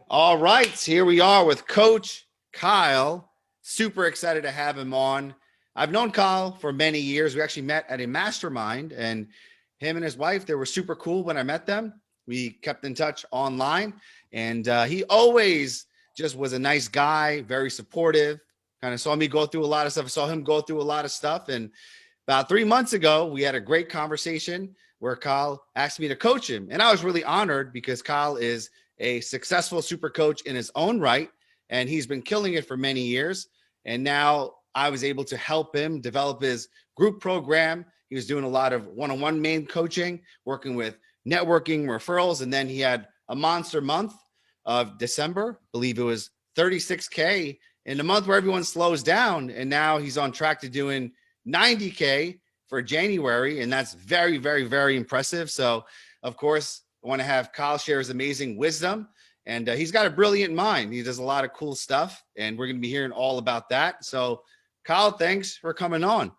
All right, here we are with Coach Kyle. Super excited to have him on. I've known Kyle for many years. We actually met at a mastermind, and him and his wife, they were super cool when I met them. We kept in touch online, and he always just was a nice guy, very supportive. Kind of saw me go through a lot of stuff. I saw him go through a lot of stuff, and about 3 months ago, we had a great conversation where Kyle asked me to coach him, and I was really honored because Kyle is a successful super coach in his own right, and he's been killing it for many years. And now I was able to help him develop his group program. He was doing a lot of one-on-one main coaching, working with networking referrals, and then he had a monster month of December. I believe it was 36K in a month where everyone slows down, and now he's on track to doing 90K for January, and that's very, very, very impressive. So, of course, I want to have Kyle share his amazing wisdom, and he's got a brilliant mind. He does a lot of cool stuff, and we're going to be hearing all about that. So, Kyle, thanks for coming on.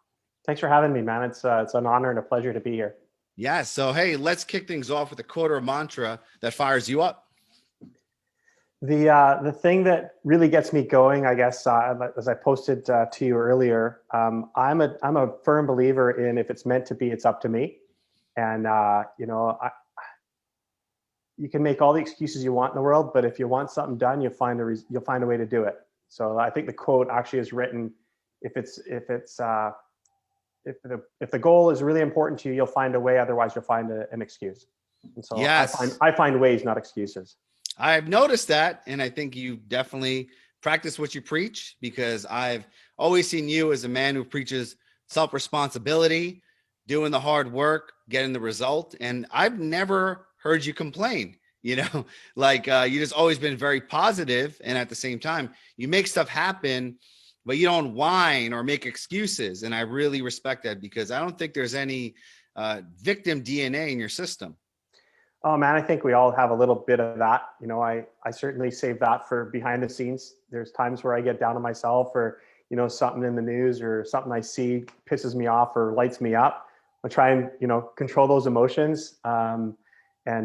Thanks for having me, man. It's an honor and a pleasure to be here. Yeah. So, hey, let's kick things off with a quarter mantra that fires you up. The thing that really gets me going, I guess, as I posted to you earlier, I'm a firm believer in if it's meant to be, it's up to me. And you can make all the excuses you want in the world, but if you want something done, you'll find a way to do it. So I think the quote actually is written: if the goal is really important to you, you'll find a way. Otherwise, you'll find an excuse. And so Yes. I find ways, not excuses. I've noticed that, and I think you definitely practice what you preach, because I've always seen you as a man who preaches self-responsibility, doing the hard work, getting the result. And I've never heard you complain, like you just always been very positive. And at the same time, you make stuff happen, but you don't whine or make excuses. And I really respect that, because I don't think there's any victim DNA in your system. Oh man, I think we all have a little bit of that. I certainly save that for behind the scenes. There's times where I get down on myself, or, something in the news or something I see pisses me off or lights me up. I try and, control those emotions, and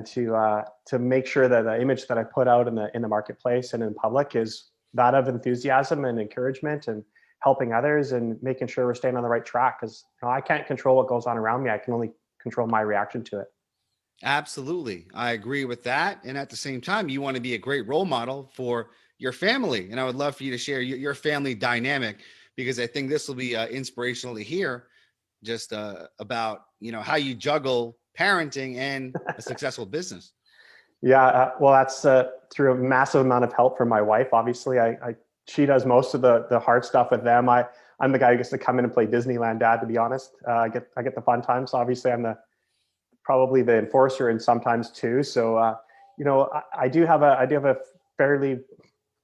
to make sure that the image that I put out in the marketplace and in public is that of enthusiasm and encouragement and helping others and making sure we're staying on the right track. Because I can't control what goes on around me. I can only control my reaction to it. Absolutely. I agree with that. And at the same time, you want to be a great role model for your family. And I would love for you to share your family dynamic, because I think this will be inspirational to hear just about, how you juggle parenting and a successful business. Yeah, well, that's through a massive amount of help from my wife. Obviously, she does most of the hard stuff with them. I'm the guy who gets to come in and play Disneyland dad. To be honest, I get the fun times. So obviously, I'm probably the enforcer, and sometimes too. So I do have a fairly,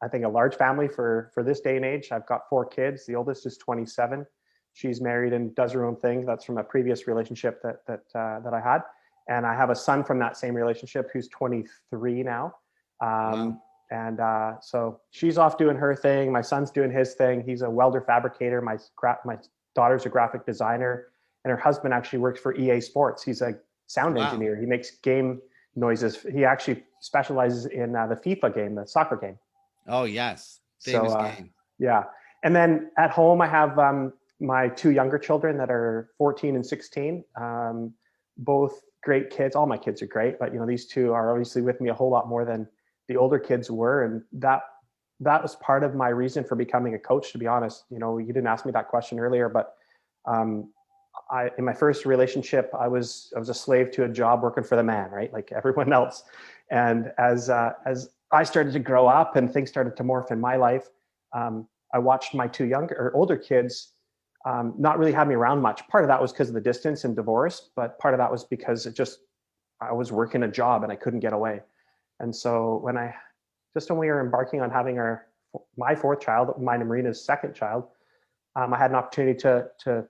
I think, a large family for this day and age. I've got 4 kids. The oldest is 27. She's married and does her own thing. That's from a previous relationship that I had. And I have a son from that same relationship who's 23 now. Wow. And so she's off doing her thing. My son's doing his thing. He's a welder fabricator. My daughter's a graphic designer, and her husband actually works for EA Sports. He's a sound engineer. He makes game noises. He actually specializes in the FIFA game, the soccer game. Oh, yes. Famous game. Yeah. And then at home, I have my 2 younger children that are 14 and 16. Both great kids. All my kids are great, but these 2 are obviously with me a whole lot more than the older kids were. And that was part of my reason for becoming a coach, to be honest. You didn't ask me that question earlier, but in my first relationship, I was a slave to a job working for the man, right? Like everyone else. And as I started to grow up and things started to morph in my life, I watched my 2 older kids not really have me around much. Part of that was because of the distance and divorce, but part of that was because I was working a job and I couldn't get away. And so when we were embarking on having my 4th child, mine and Marina's 2nd child, I had an opportunity to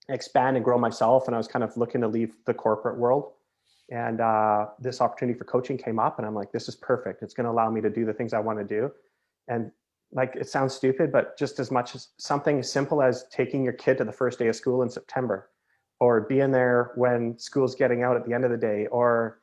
expand and grow myself. And I was kind of looking to leave the corporate world. And this opportunity for coaching came up, and I'm like, this is perfect. It's going to allow me to do the things I want to do. And like, it sounds stupid, but just as much as something as simple as taking your kid to the first day of school in September, or being there when school's getting out at the end of the day, or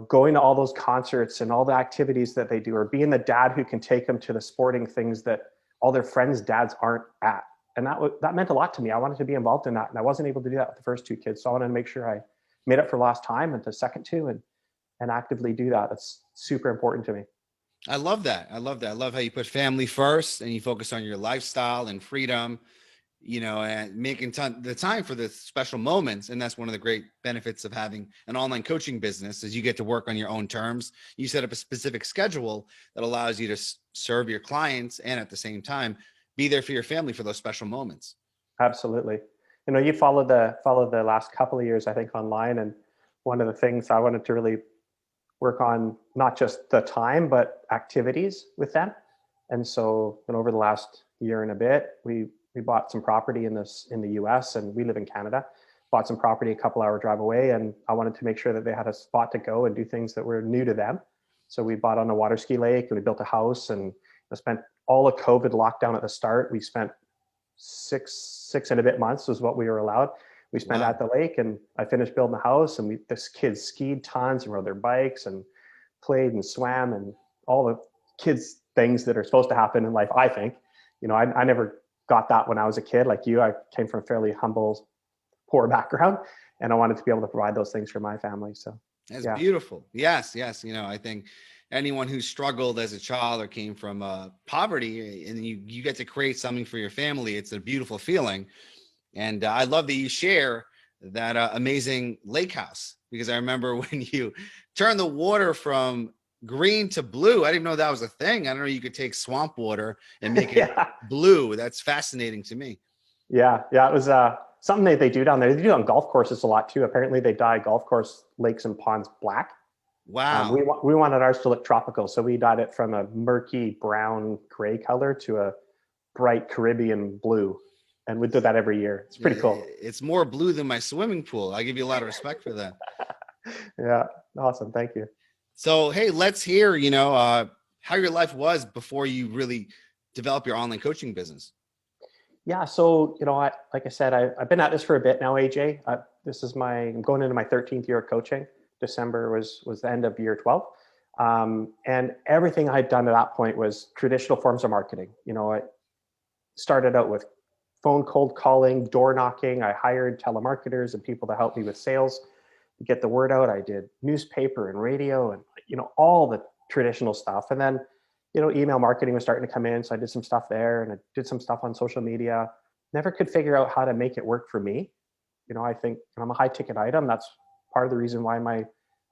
going to all those concerts and all the activities that they do, or being the dad who can take them to the sporting things that all their friends' dads aren't at. And that meant a lot to me. I wanted to be involved in that. And I wasn't able to do that with the first two kids. So I wanted to make sure I made up for lost time and the second two and actively do that. That's super important to me. I love that. I love that. I love how you put family first and you focus on your lifestyle and freedom, and making the time for the special moments. And that's one of the great benefits of having an online coaching business is you get to work on your own terms. You set up a specific schedule that allows you to serve your clients and at the same time, be there for your family for those special moments. Absolutely. You followed the last couple of years, I think, online. And one of the things I wanted to really work on, not just the time, but activities with them. And so over the last year and a bit, we bought some property in the US, and we live in Canada, bought some property a couple hour drive away. And I wanted to make sure that they had a spot to go and do things that were new to them. So we bought on a water ski lake and we built a house, and I spent all of COVID lockdown at the start. We spent six and a bit months was what we were allowed. We spent at the lake, and I finished building the house, and the kids skied tons and rode their bikes and played and swam and all the kids things that are supposed to happen in life. I think, I never got that when I was a kid like you. I came from a fairly humble, poor background, and I wanted to be able to provide those things for my family. So that's beautiful. Yes. I think anyone who struggled as a child or came from poverty, and you get to create something for your family, it's a beautiful feeling. And I love that you share that amazing lake house, because I remember when you turned the water from green to blue. I didn't know that was a thing. I don't know you could take swamp water and make it blue. That's fascinating to me. Yeah. It was something that they do down there. They do on golf courses a lot too. Apparently they dye golf course lakes and ponds black. Wow. We wanted ours to look tropical, so we dyed it from a murky brown gray color to a bright Caribbean blue. And we do that every year. It's pretty cool. It's more blue than my swimming pool. I give you a lot of respect for that. Yeah. Awesome. Thank you. So, hey, let's hear, how your life was before you really develop your online coaching business. Yeah. So, like I said, I've been at this for a bit now, AJ. I'm going into my 13th year of coaching. December was the end of year 12. And everything I'd done at that point was traditional forms of marketing. I started out with phone cold calling, door knocking. I hired telemarketers and people to help me with sales to get the word out. I did newspaper and radio and, all the traditional stuff. And then, email marketing was starting to come in. So I did some stuff there, and I did some stuff on social media. Never could figure out how to make it work for me. I think I'm a high ticket item. That's part of the reason why my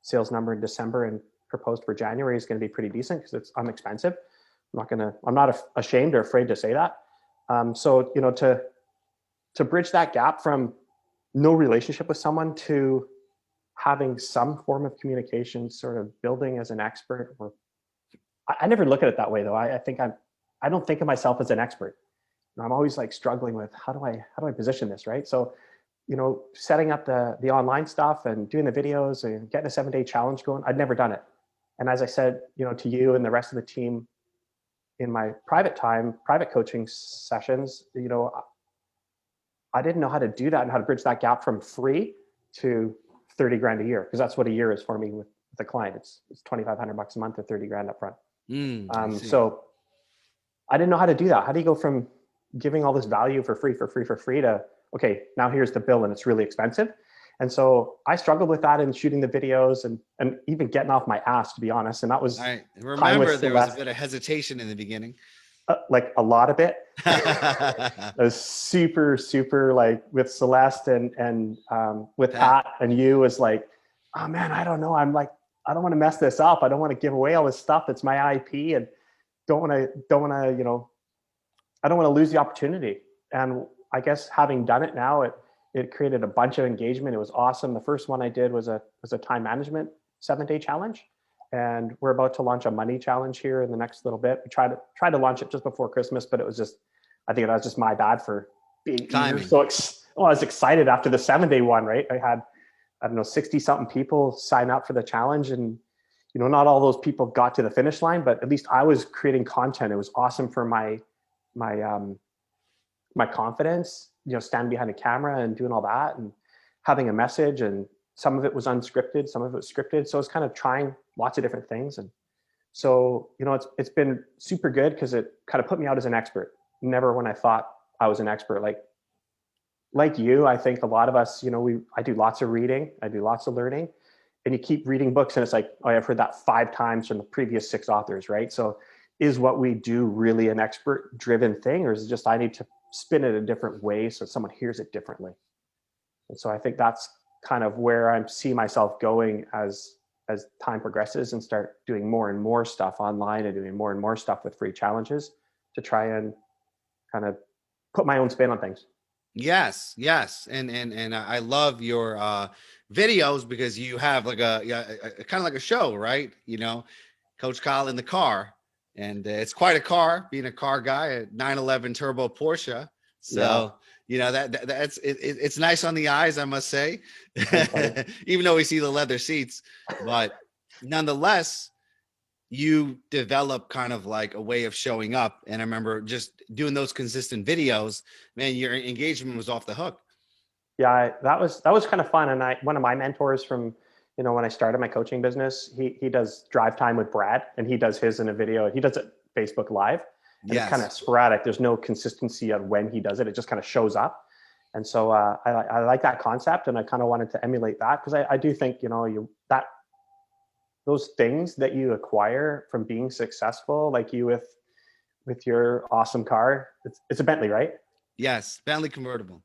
sales number in December and proposed for January is going to be pretty decent, because I'm expensive. I'm not ashamed or afraid to say that. So, to bridge that gap from no relationship with someone to having some form of communication, sort of building as an expert, or I never look at it that way though. I don't think of myself as an expert. I'm always like struggling with how do I position this, right? So, setting up the online stuff and doing the videos and getting a 7-day challenge going, I'd never done it. And as I said, to you and the rest of the team, in my private coaching sessions, I didn't know how to do that and how to bridge that gap from free to 30 grand a year, because that's what a year is for me with a client. It's $2,500 a month or 30 grand up front. So I didn't know how to do that. How do you go from giving all this value for free to, okay, now here's the bill and it's really expensive? And so I struggled with that in shooting the videos and even getting off my ass, to be honest. And that was, I remember there was a bit of hesitation in the beginning. Like a lot of it. I was super, super like with Celeste and with Pat and you was like, oh man, I don't know. I'm like, I don't want to mess this up. I don't want to give away all this stuff. It's my IP, and don't want to, I don't want to lose the opportunity. And I guess having done it now, it created a bunch of engagement. It was awesome. The first one I did was a time management 7-day challenge. And we're about to launch a money challenge here in the next little bit. We tried to launch it just before Christmas, but I think that was just my bad for being timing. I was excited after the 7-day one, right? I had, 60 something people sign up for the challenge, and, not all those people got to the finish line, but at least I was creating content. It was awesome for my confidence, standing behind a camera and doing all that and having a message and some of it was unscripted, some of it was scripted. So it's kind of trying lots of different things. And so, it's been super good because it kind of put me out as an expert. Never when I thought I was an expert. Like you, I think a lot of us, I do lots of reading, I do lots of learning, and you keep reading books and it's like, oh, I've heard that 5 times from the previous 6 authors, right? So is what we do really an expert driven thing, or is it just I need to spin it a different way so someone hears it differently? And so I think that's kind of where I see myself going as time progresses and start doing more and more stuff online and doing more and more stuff with free challenges to try and kind of put my own spin on things. Yes, yes, and I love your videos because you have like a kind of like a show, right? Coach Kyle in the car, and it's quite a car. Being a car guy, a 911 turbo Porsche, so it's nice on the eyes, I must say. Even though we see the leather seats, but nonetheless, you develop kind of like a way of showing up. And I remember just doing those consistent videos, man, your engagement was off the hook. Yeah, that was kind of fun. And one of my mentors from, when I started my coaching business, he does Drive Time with Brad, and he does his in a video. He does it Facebook Live. And It's kind of sporadic. There's no consistency on when he does it. It just kind of shows up. And so I like that concept, and I kind of wanted to emulate that because I do think, those things that you acquire from being successful, like you with your awesome car, it's a Bentley, right? Yes, Bentley convertible.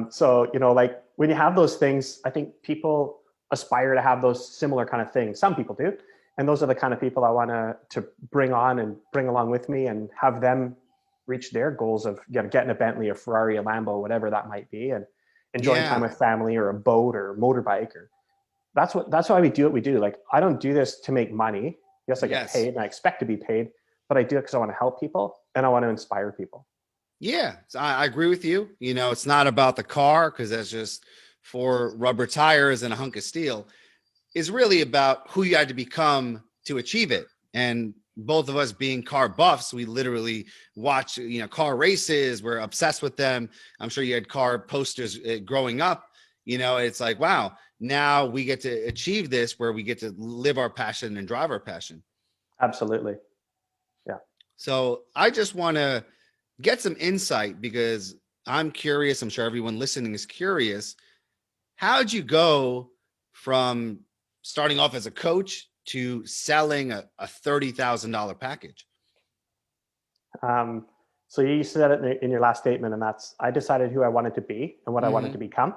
So, like when you have those things, I think people aspire to have those similar kind of things. Some people do. And those are the kind of people I want to bring on and bring along with me and have them reach their goals of getting a Bentley, a Ferrari, a Lambo, whatever that might be, and enjoying time with family or a boat or a motorbike. Or that's why we do what we do. Like, I don't do this to make money. Yes, I get paid and I expect to be paid, but I do it because I want to help people and I want to inspire people. Yeah, so I agree with you. It's not about the car because that's just 4 rubber tires and a hunk of steel. It's really about who you had to become to achieve it. And both of us being car buffs, we literally watch, car races. We're obsessed with them. I'm sure you had car posters growing up. It's like, wow, now we get to achieve this where we get to live our passion and drive our passion. Absolutely. Yeah. So I just want to get some insight because I'm curious. I'm sure everyone listening is curious. How'd you go from starting off as a coach to selling a $30,000 package? So you said it in your last statement, and that's, I decided who I wanted to be and what I wanted to become.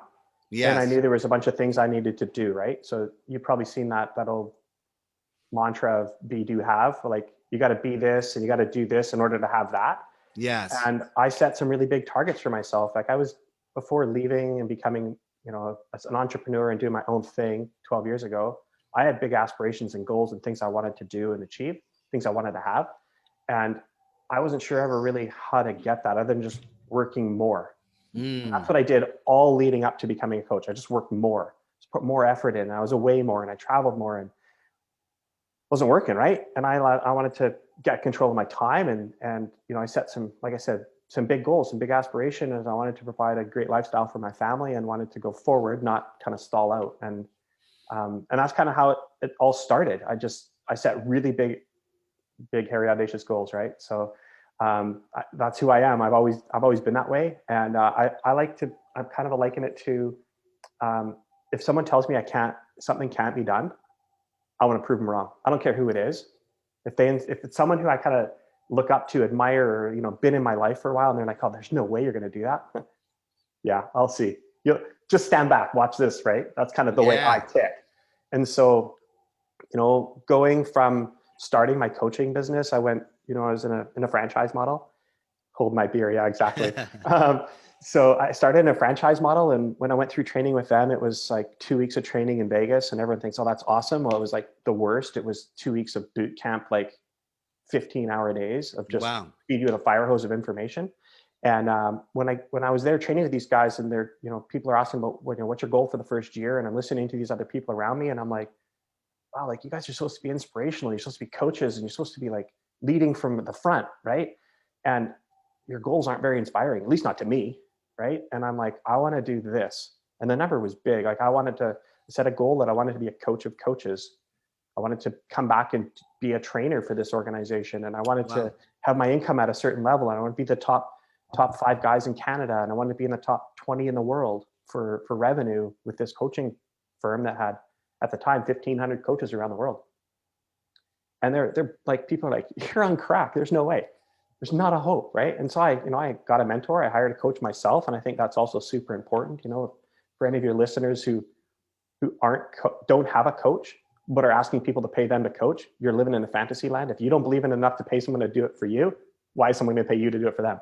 Yes. And I knew there was a bunch of things I needed to do, right? So you've probably seen that old mantra of be, do, have. Like, you got to be this and you got to do this in order to have that. Yes. And I set some really big targets for myself. Like, I was, before leaving and becoming, as an entrepreneur and doing my own thing 12 years ago, I had big aspirations and goals and things I wanted to do and achieve, things I wanted to have. And I wasn't sure ever really how to get that other than just working more. That's what I did all leading up to becoming a coach. I just worked more, just put more effort in. I was away more and I traveled more and wasn't working, right? And I wanted to get control of my time and I set some, like I said, some big goals, some big aspirations. I wanted to provide a great lifestyle for my family and wanted to go forward, not kind of stall out. And that's kind of how it all started. I set really big, hairy, audacious goals, right? So that's who I am. I've always been that way. And I kind of liken it to if someone tells me something can't be done, I want to prove them wrong. I don't care who it is. If it's someone who I kind of look up to, admire, or been in my life for a while, and they're like, "Oh, there's no way you're going to do that." Yeah, I'll see. You just stand back, watch this, right? That's kind of the way I tick. And so, going from starting my coaching business, I went, I was in a franchise model. Hold my beer, yeah, exactly. So I started in a franchise model, and when I went through training with them, it was like 2 weeks of training in Vegas, and everyone thinks, "Oh, that's awesome." Well, it was like the worst. It was 2 weeks of boot camp, like 15-hour days of just feed you with a fire hose of information. And when I was there training with these guys, and they're, people are asking about, what's your goal for the first year? And I'm listening to these other people around me, and I'm like, wow, like, you guys are supposed to be inspirational. You're supposed to be coaches, and you're supposed to be like leading from the front, right? And your goals aren't very inspiring, at least not to me, right? And I'm like, I want to do this. And the number was big. Like, I wanted to set a goal that I wanted to be a coach of coaches. I wanted to come back and be a trainer for this organization. And I wanted to have my income at a certain level. And I want to be the top 5 guys in Canada. And I wanted to be in the top 20 in the world for revenue with this coaching firm that had, at the time, 1,500 coaches around the world. And they're like, people are like, you're on crack. There's no way. There's not a hope, right? And so I got a mentor. I hired a coach myself. And I think that's also super important, for any of your listeners who don't have a coach, but are asking people to pay them to coach. You're living in a fantasy land. If you don't believe in enough to pay someone to do it for you, why is someone going to pay you to do it for them?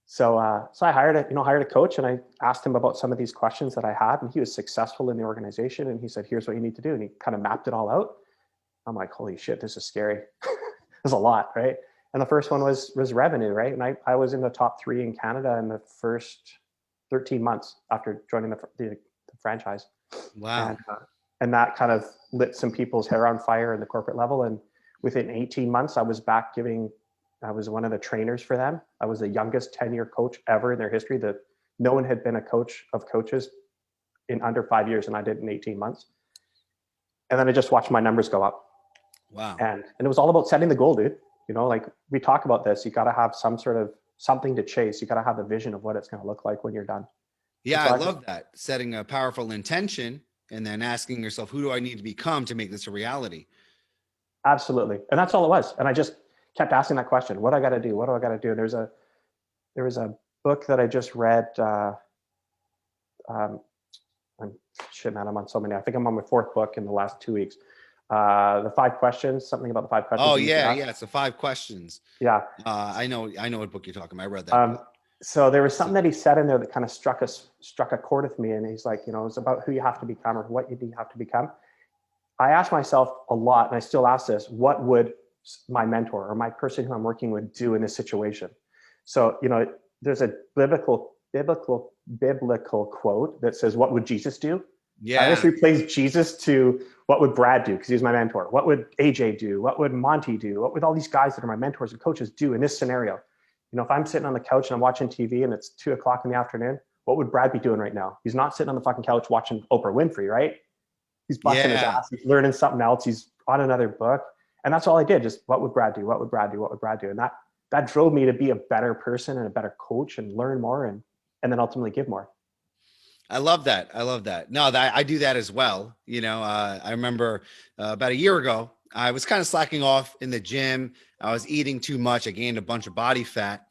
So I hired a coach, and I asked him about some of these questions that I had, and he was successful in the organization. And he said, here's what you need to do. And he kind of mapped it all out. I'm like, holy shit, this is scary. There's a lot, right? And the first one was revenue, right? And I was in the top 3 in Canada in the first 13 months after joining the franchise. Wow. And that kind of lit some people's hair on fire in the corporate level. And within 18 months, I was one of the trainers for them. I was the youngest tenure coach ever in their history. That no one had been a coach of coaches in under 5 years, and I did in 18 months. And then I just watched my numbers go up. Wow. And it was all about setting the goal, dude. Like we talk about this, you got to have some sort of something to chase. You got to have a vision of what it's going to look like when you're done. Yeah, so I love that. Setting a powerful intention and then asking yourself, who do I need to become to make this a reality? Absolutely. And that's all it was. And I just kept asking that question. What do I got to do? What do I got to do? There was a book that I just read. I'm on so many. I think I'm on my 4th book in the last 2 weeks. The 5 questions, something about the 5 questions. Oh yeah. It's the 5 questions. Yeah. I know what book you're talking about. I read that. So there was something that he said in there that kind of struck a chord with me. And he's like, it's about who you have to become or what you have to become. I asked myself a lot, and I still ask this, what would my mentor or my person who I'm working with do in this situation? So, there's a biblical quote that says, what would Jesus do? Yeah. I just replaced Jesus to what would Brad do? Because he's my mentor. What would AJ do? What would Monty do? What would all these guys that are my mentors and coaches do in this scenario? If I'm sitting on the couch and I'm watching TV and it's 2:00 in the afternoon, what would Brad be doing right now? He's not sitting on the fucking couch watching Oprah Winfrey, right? He's busting his ass. He's learning something else. He's on another book. And that's all I did. Just what would Brad do? What would Brad do? What would Brad do? And that drove me to be a better person and a better coach and learn more and then ultimately give more. I love that. No, I do that as well. I remember about a year ago, I was kind of slacking off in the gym. I was eating too much. I gained a bunch of body fat.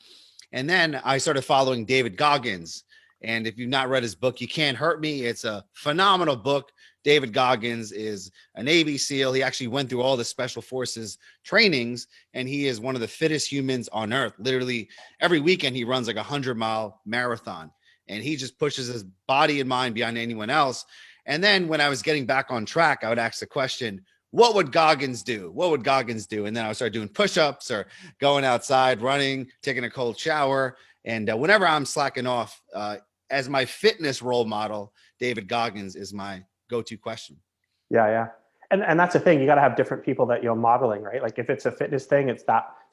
And then I started following David Goggins. And if you've not read his book, You Can't Hurt Me, it's a phenomenal book. David Goggins is a Navy SEAL. He actually went through all the special forces trainings, and he is one of the fittest humans on earth. Literally every weekend, he runs like 100-mile marathon, and he just pushes his body and mind beyond anyone else. And then when I was getting back on track, I would ask the question, what would Goggins do? What would Goggins do? And then I would start doing push-ups or going outside, running, taking a cold shower. And whenever I'm slacking off, as my fitness role model, David Goggins is my go-to question. Yeah. And that's the thing. You got to have different people that you're modeling, right? Like if it's a fitness thing, it's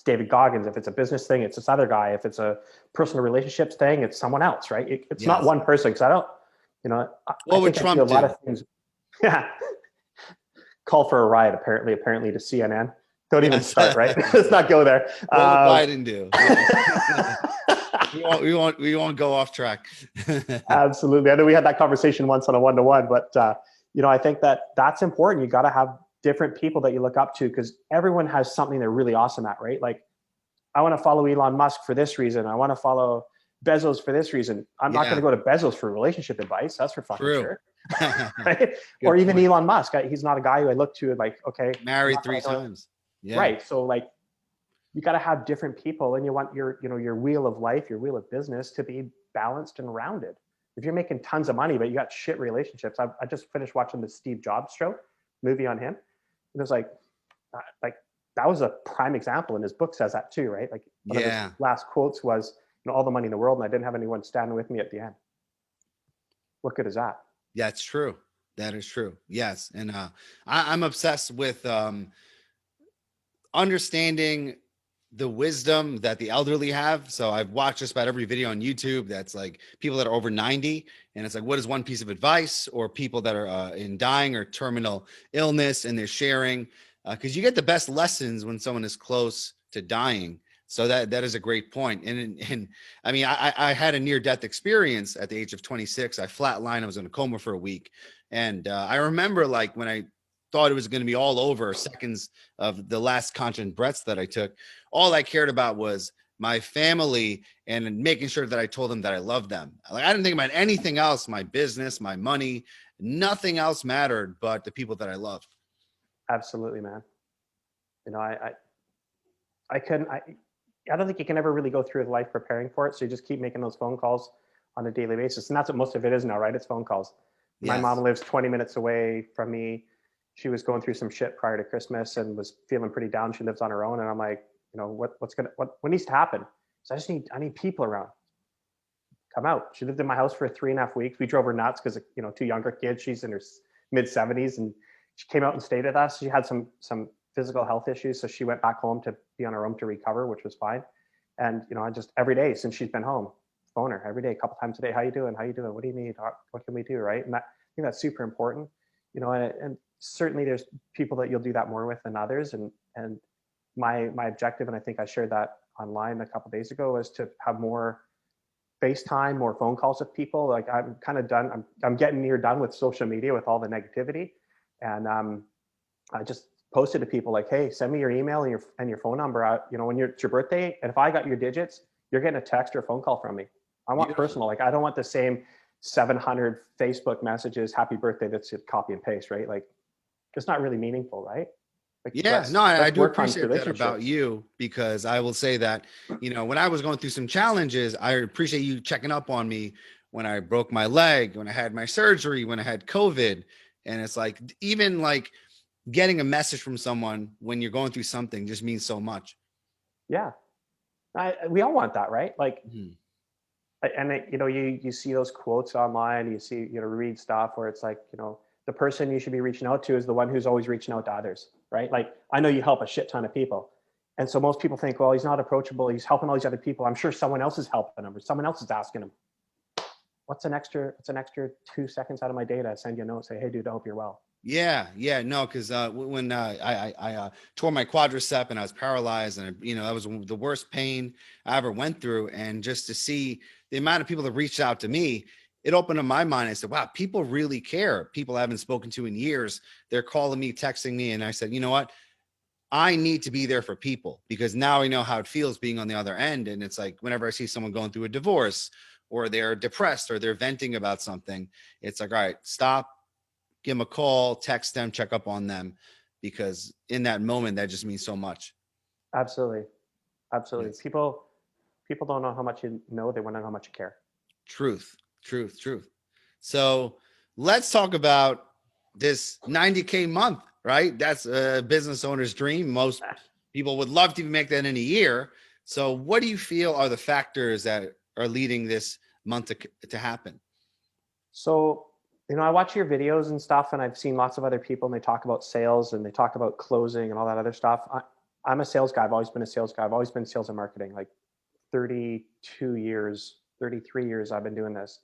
David Goggins. If it's a business thing, it's this other guy. If it's a personal relationships thing, it's someone else, right? It's not one person. Because I don't, what would Trump do? A lot of things. Yeah. Call for a riot, apparently to CNN. Don't even start, right? Let's not go there. What would Biden do? we won't go off track. Absolutely. I know we had that conversation once on a one-to-one, but I think that's important. You got to have different people that you look up to because everyone has something they're really awesome at, right? Like I want to follow Elon Musk for this reason. I want to follow Bezos for this reason. I'm not going to go to Bezos for relationship advice. That's for fucking sure. Right? Or even point. Elon Musk. He's not a guy who I look to like, okay. Married 3 times. Yeah. Right. So like, you got to have different people and you want your wheel of life, your wheel of business to be balanced and rounded. If you're making tons of money, but you got shit relationships. I just finished watching the Steve Jobs show movie on him. It was like that was a prime example. And his book says that too, right? Like one of his last quotes was, all the money in the world and I didn't have anyone standing with me at the end. What good is that? Yeah, it's true. That is true. Yes. And I'm obsessed with understanding the wisdom that the elderly have. So I've watched just about every video on YouTube that's like people that are over 90. And it's like, what is one piece of advice, or people that are in dying or terminal illness, and they're sharing, because you get the best lessons when someone is close to dying. So that is a great point. And I mean, I had a near death experience at the age of 26. I flatlined. I was in a coma for a week. And I remember, like, when I thought it was going to be all over, seconds of the last conscious breaths that I took, all I cared about was my family and making sure that I told them that I loved them. Like, I didn't think about anything else, my business, my money, nothing else mattered but the people that I loved. Absolutely, man. You know, I couldn't, I don't think you can ever really go through life preparing for it. So you just keep making those phone calls on a daily basis. And that's what most of it is now, right? It's phone calls. My Yes. mom lives 20 minutes away from me. She was going through some shit prior to Christmas and was feeling pretty down. She lives on her own. And I'm like, you know, what needs to happen? So I need people around. Come out. She lived in my house for 3.5 weeks. We drove her nuts because, you know, 2 younger kids. She's in her mid 70s, and she came out and stayed with us. She had some physical health issues, so she went back home to be on her own to recover, which was fine. And you know, I just every day since she's been home, phone her every day, a couple times a day. How you doing? How you doing? What do you need? What can we do? Right? And that, I think that's super important. You know, and certainly there's people that you'll do that more with than others. And my objective, and I think I shared that online a couple of days ago, is to have more FaceTime, more phone calls with people. Like, I'm kind of done. I'm getting near done with social media with all the negativity. And I just posted to people like, hey, send me your email and your phone number out, you know, when it's your birthday. And if I got your digits, you're getting a text or a phone call from me. I want Beautiful. personal. Like, I don't want the same 700 Facebook messages, happy birthday, that's copy and paste, right? Like, it's not really meaningful, right? Like, Yeah, no, I let's do work on appreciate that about relationships. you, because I will say that, you know, when I was going through some challenges, I appreciate you checking up on me when I broke my leg, when I had my surgery, when I had COVID. And it's like, even like getting a message from someone when you're going through something just means so much. Yeah. We all want that, right? Like, Mhm. and you know, you see those quotes online, you see, you know, read stuff where it's like, you know, the person you should be reaching out to is the one who's always reaching out to others, right? Like, I know you help a shit ton of people, and so most people think, well, he's not approachable, he's helping all these other people, I'm sure someone else is helping him, or someone else is asking him. What's an extra 2 seconds out of my day to send you a note, say, hey dude, I hope you're well. Yeah, no, because when I tore my quadricep and I was paralyzed, and you know, that was the worst pain I ever went through, and just to see the amount of people that reached out to me, it opened up my mind. I said, wow, people really care. People I haven't spoken to in years, they're calling me, texting me, and I said, you know what? I need to be there for people, because now I know how it feels being on the other end. And it's like, whenever I see someone going through a divorce, or they're depressed, or they're venting about something, it's like, all right, stop, give them a call, text them, check up on them, because in that moment, that just means so much. Absolutely. Absolutely. Yes. People don't know how much you know, they want to know how much you care. Truth. So let's talk about this 90K month, right? That's a business owner's dream. Most people would love to make that in a year. So what do you feel are the factors that are leading this month to happen? So, you know, I watch your videos and stuff, and I've seen lots of other people, and they talk about sales and they talk about closing and all that other stuff. I'm a sales guy. I've always been a sales guy. I've always been sales and marketing, like 32 years, 33 years I've been doing this.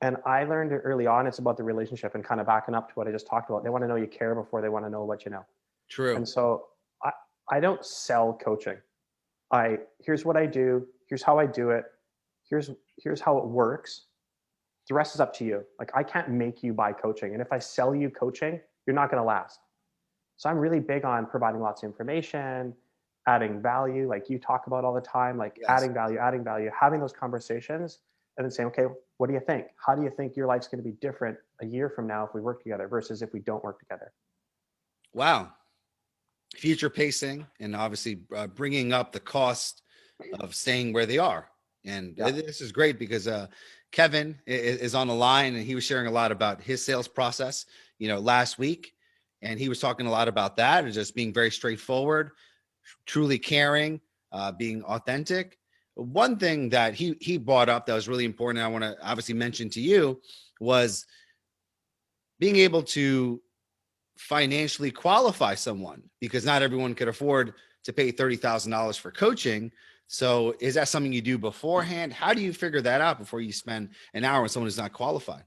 And I learned early on, it's about the relationship, and kind of backing up to what I just talked about. They want to know you care before they want to know what you know. True. And so I don't sell coaching. Here's what I do. Here's how I do it. Here's how it works. The rest is up to you. Like, I can't make you buy coaching. And if I sell you coaching, you're not going to last. So I'm really big on providing lots of information, adding value, like you talk about all the time, like Yes. adding value, having those conversations, and then saying, okay, what do you think? How do you think your life's going to be different a year from now if we work together versus if we don't work together? Wow. Future pacing, and obviously bringing up the cost of staying where they are. And Yeah. this is great, because Kevin is on the line, and he was sharing a lot about his sales process, you know, last week. And he was talking a lot about that, and just being very straightforward, truly caring, being authentic. One thing that he brought up that was really important, I want to obviously mention to you, was being able to financially qualify someone, because not everyone could afford to pay $30,000 for coaching. So is that something you do beforehand? How do you figure that out before you spend an hour with someone who's not qualified?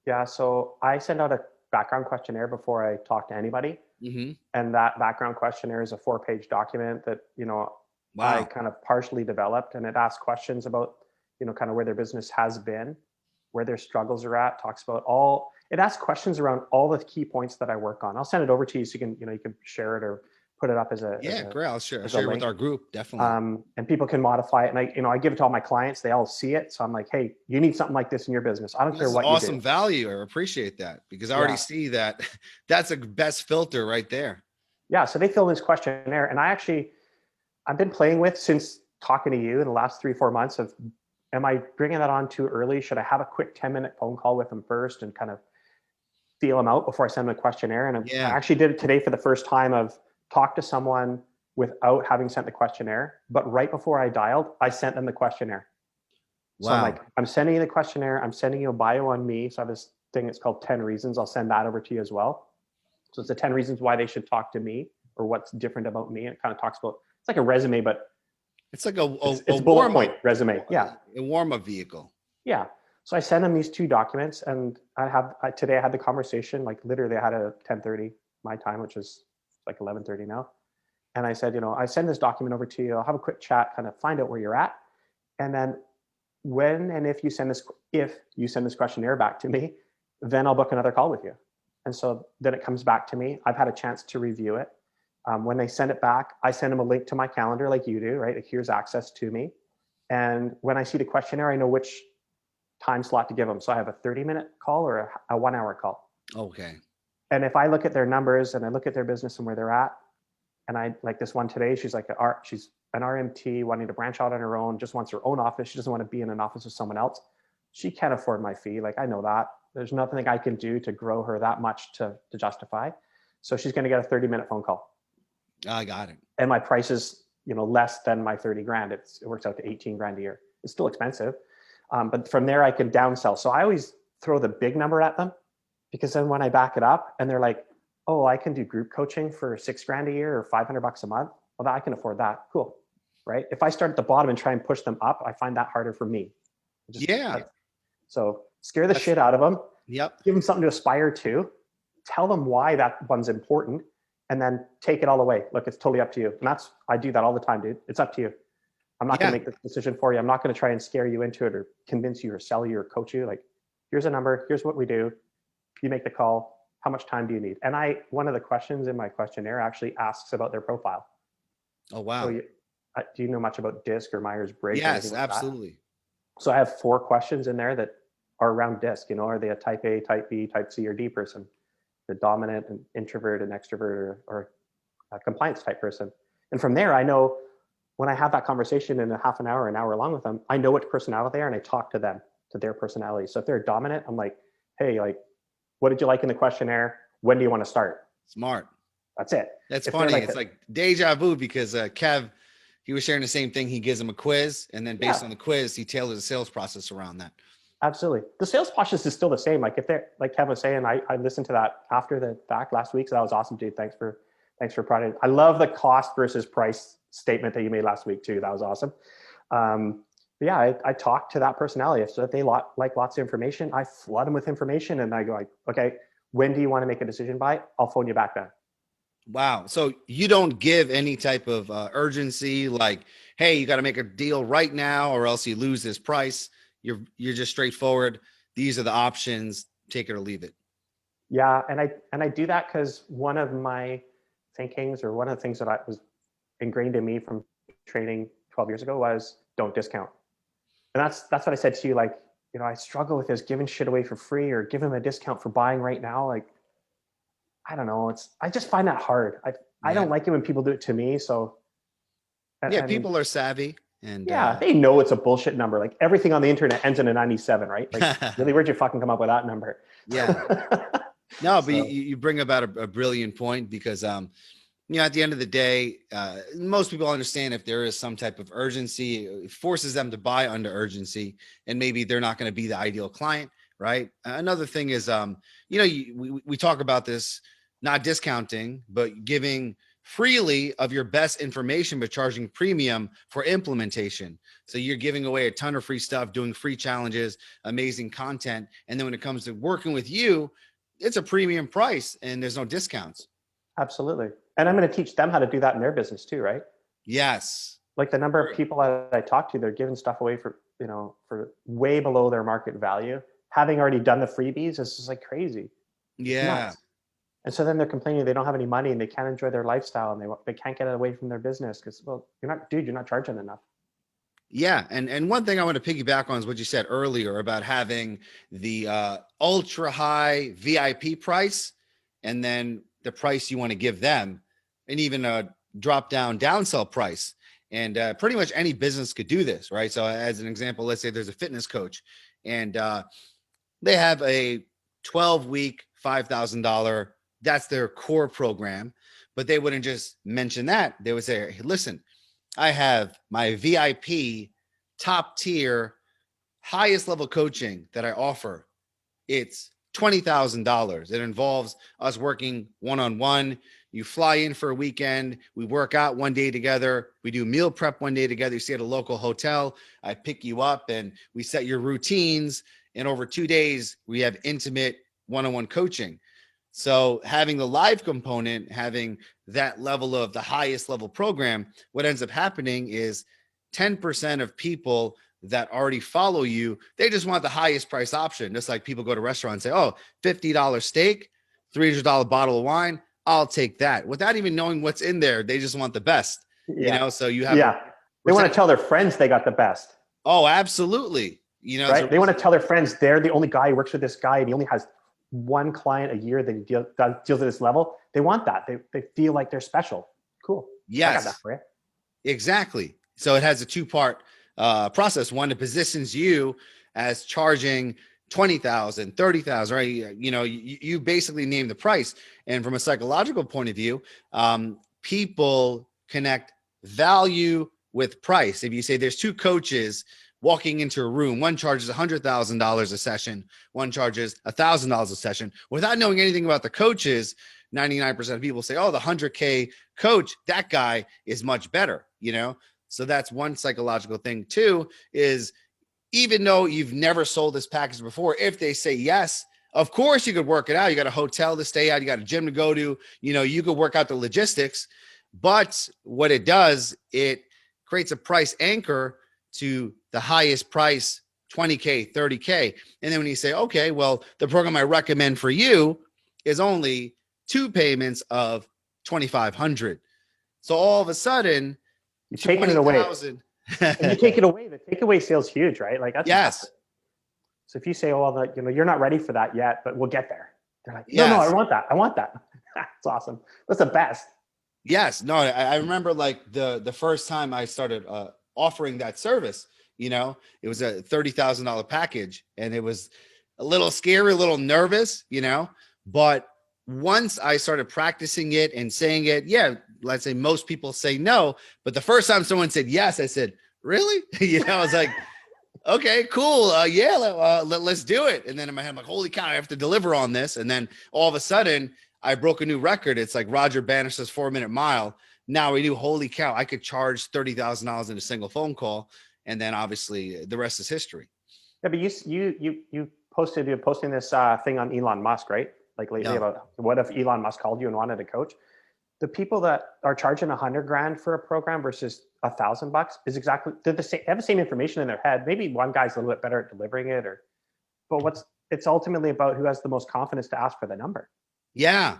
Yeah. So I send out a background questionnaire before I talk to anybody. Mm-hmm. And that background questionnaire is a 4-page document that, I Wow. kind of partially developed, and it asks questions about, kind of where their business has been, where their struggles are at, talks about it asks questions around all the key points that I work on. I'll send it over to you so you can share it or put it up as Yeah, great. I'll a share it with link. our group. Definitely. And people can modify it. And I give it to all my clients. They all see it. So I'm like, hey, you need something like this in your business. I don't This care is what you awesome do. value. I appreciate that because I already Yeah. see that that's a best filter right there. Yeah. So they fill in this questionnaire, and I've been playing with since talking to you in the last 3-4 months of, am I bringing that on too early? Should I have a quick 10-minute phone call with them first and kind of feel them out before I send them a questionnaire? And I Yeah. actually did it today for the first time of talk to someone without having sent the questionnaire. But right before I dialed, I sent them the questionnaire. So I'm Wow. like, I'm sending you the questionnaire. I'm sending you a bio on me. So I have this thing, it's called 10 reasons. I'll send that over to you as well. So it's the 10 reasons why they should talk to me or what's different about me. And it kind of talks about, it's like a resume, but It's like a it's bullet warm up, point resume. Yeah. a warm up vehicle. Yeah. So I send them these 2 documents, and today I had the conversation, like literally I had a 10:30 my time, which is like 11:30 now. And I said, I send this document over to you. I'll have a quick chat, kind of find out where you're at. And then when and if you send this questionnaire back to me, then I'll book another call with you. And so then it comes back to me. I've had a chance to review it. When they send it back, I send them a link to my calendar like you do, right? Like, here's access to me. And when I see the questionnaire, I know which time slot to give them. So I have a 30-minute call or a 1-hour call. Okay. And if I look at their numbers and I look at their business and where they're at, and I like this one today, she's an RMT wanting to branch out on her own, just wants her own office. She doesn't want to be in an office with someone else. She can't afford my fee. Like, I know that. There's nothing I can do to grow her that much to justify. So she's going to get a 30-minute phone call. I got it. And my price is, less than my 30 grand. It works out to 18 grand a year. It's still expensive. But from there I can downsell. So I always throw the big number at them, because then when I back it up and they're like, oh, I can do group coaching for 6 grand a year or $500 a month. Well, I can afford that. Cool. Right. If I start at the bottom and try and push them up, I find that harder for me. Yeah. So scare the shit out of them. Yep. Give them something to aspire to. Tell them why that one's important, and then take it all away. Look, it's totally up to you. And I do that all the time, dude. It's up to you. I'm not going to make the decision for you. I'm not going to try and scare you into it or convince you or sell you or coach you. Like, here's a number. Here's what we do. You make the call. How much time do you need? And one of the questions in my questionnaire actually asks about their profile. Oh, wow. So do you know much about DISC or Myers-Briggs? Yes, like absolutely. That? So I have 4 questions in there that are around DISC. Are they a type A, type B, type C, or D person? The dominant, an introvert, an extrovert, or a compliance type person. And from there, I know when I have that conversation in a half an hour long with them, I know which personality they are, and I talk to them, to their personality. So if they're dominant, I'm like, hey, like, what did you like in the questionnaire? When do you want to start? Smart. That's it. That's funny. It's like deja vu, because Kev, he was sharing the same thing. He gives them a quiz, and then based on the quiz, he tailors the sales process around that. Absolutely. The sales process is still the same. Like, if they're, like Kev was saying, I listened to that after the fact last week. So that was awesome, dude. Thanks for providing. I love the cost versus price statement that you made last week too. That was awesome. But yeah, I talk to that personality. So if they like lots of information, I flood them with information, and I go like, okay, when do you want to make a decision by? I'll phone you back then. Wow. So you don't give any type of urgency, like, hey, you got to make a deal right now or else you lose this price. You're just straightforward. These are the options. Take it or leave it. Yeah, and I do that because one of my thinkings, or one of the things that was ingrained in me from training 12 years ago, was don't discount. And that's what I said to you. Like, I struggle with this, giving shit away for free or giving them a discount for buying right now. Like, I don't know. I just find that hard. I don't like it when people do it to me. So people are savvy. And they know it's a bullshit number. Like, everything on the internet ends in a 97, right? Like, really, where'd you fucking come up with that number? Yeah. No, but you bring about a brilliant point, because, at the end of the day, most people understand if there is some type of urgency, it forces them to buy under urgency, and maybe they're not going to be the ideal client, right? Another thing is, we talk about this, not discounting, but giving freely of your best information, but charging premium for implementation. So you're giving away a ton of free stuff, doing free challenges, amazing content. And then when it comes to working with you, it's a premium price and there's no discounts. Absolutely. And I'm going to teach them how to do that in their business too, right? Yes. Like the number of people that I talk to, they're giving stuff away for, for way below their market value. Having already done the freebies, it's just like crazy. It's Yeah. nuts. And so then they're complaining they don't have any money and they can't enjoy their lifestyle and they can't get it away from their business because, well, you're not charging enough. Yeah. And one thing I want to piggyback on is what you said earlier about having the ultra high VIP price and then the price you want to give them, and even a drop down downsell price. And pretty much any business could do this, right? So as an example, let's say there's a fitness coach and they have a 12-week, $5,000. That's their core program. But they wouldn't just mention that. They would say, hey, listen, I have my VIP top tier, highest level coaching that I offer. It's $20,000. It involves us working one-on-one. You fly in for a weekend. We work out one day together. We do meal prep one day together. You stay at a local hotel. I pick you up and we set your routines. And over 2 days, we have intimate one-on-one coaching. So having the live component, having that level of the highest level program, what ends up happening is 10% of people that already follow you, they just want the highest price option. Just like people go to restaurants and say, oh, $50 steak, $300 bottle of wine. I'll take that without even knowing what's in there. They just want the best, so you have, they want to tell their friends they got the best. Oh, absolutely. Right. They want to tell their friends they're the only guy who works with this guy and he only has one client a year that he deals at this level. They want that. They feel like they're special. Cool. Yes. I got that for you. Exactly. So it has a two-part process. One, it positions you as charging 20,000, 30,000, right? You basically name the price. And from a psychological point of view, people connect value with price. If you say there's two coaches walking into a room, one charges $100,000 a session, one charges $1,000 a session, without knowing anything about the coaches, 99% of people say, oh, the 100K coach, that guy is much better, So that's one psychological thing. Two is, even though you've never sold this package before, if they say yes, of course you could work it out. You got a hotel to stay at, you got a gym to go to, you could work out the logistics. But what it does, it creates a price anchor to the highest price, 20K, 30K. And then when you say, okay, well, the program I recommend for you is only 2 payments of $2,500. So all of a sudden, you're taking it away. And you take it away. The takeaway sales huge, right? Like that's yes. Massive. So if you say, oh, well, you're not ready for that yet, but we'll get there. They're like, no, yes. I want that. I want that. That's awesome. That's the best. Yes. No, I remember like the first time I started offering that service, it was a $30,000 package and it was a little scary, a little nervous, but once I started practicing it and saying it, let's say most people say no, but the first time someone said yes, I said, really? I was like, okay, cool. Let's do it. And then in my head, I'm like, holy cow, I have to deliver on this. And then all of a sudden I broke a new record. It's like Roger Bannister's 4-minute mile. Now we do, holy cow, I could charge $30,000 in a single phone call. And then obviously the rest is history. Yeah, but you're posting this thing on Elon Musk, right? Like lately about what if Elon Musk called you and wanted a coach? The people that are charging $100,000 for a program versus $1,000 is exactly, they have the same information in their head. Maybe one guy's a little bit better at delivering it, but it's ultimately about who has the most confidence to ask for the number. Yeah.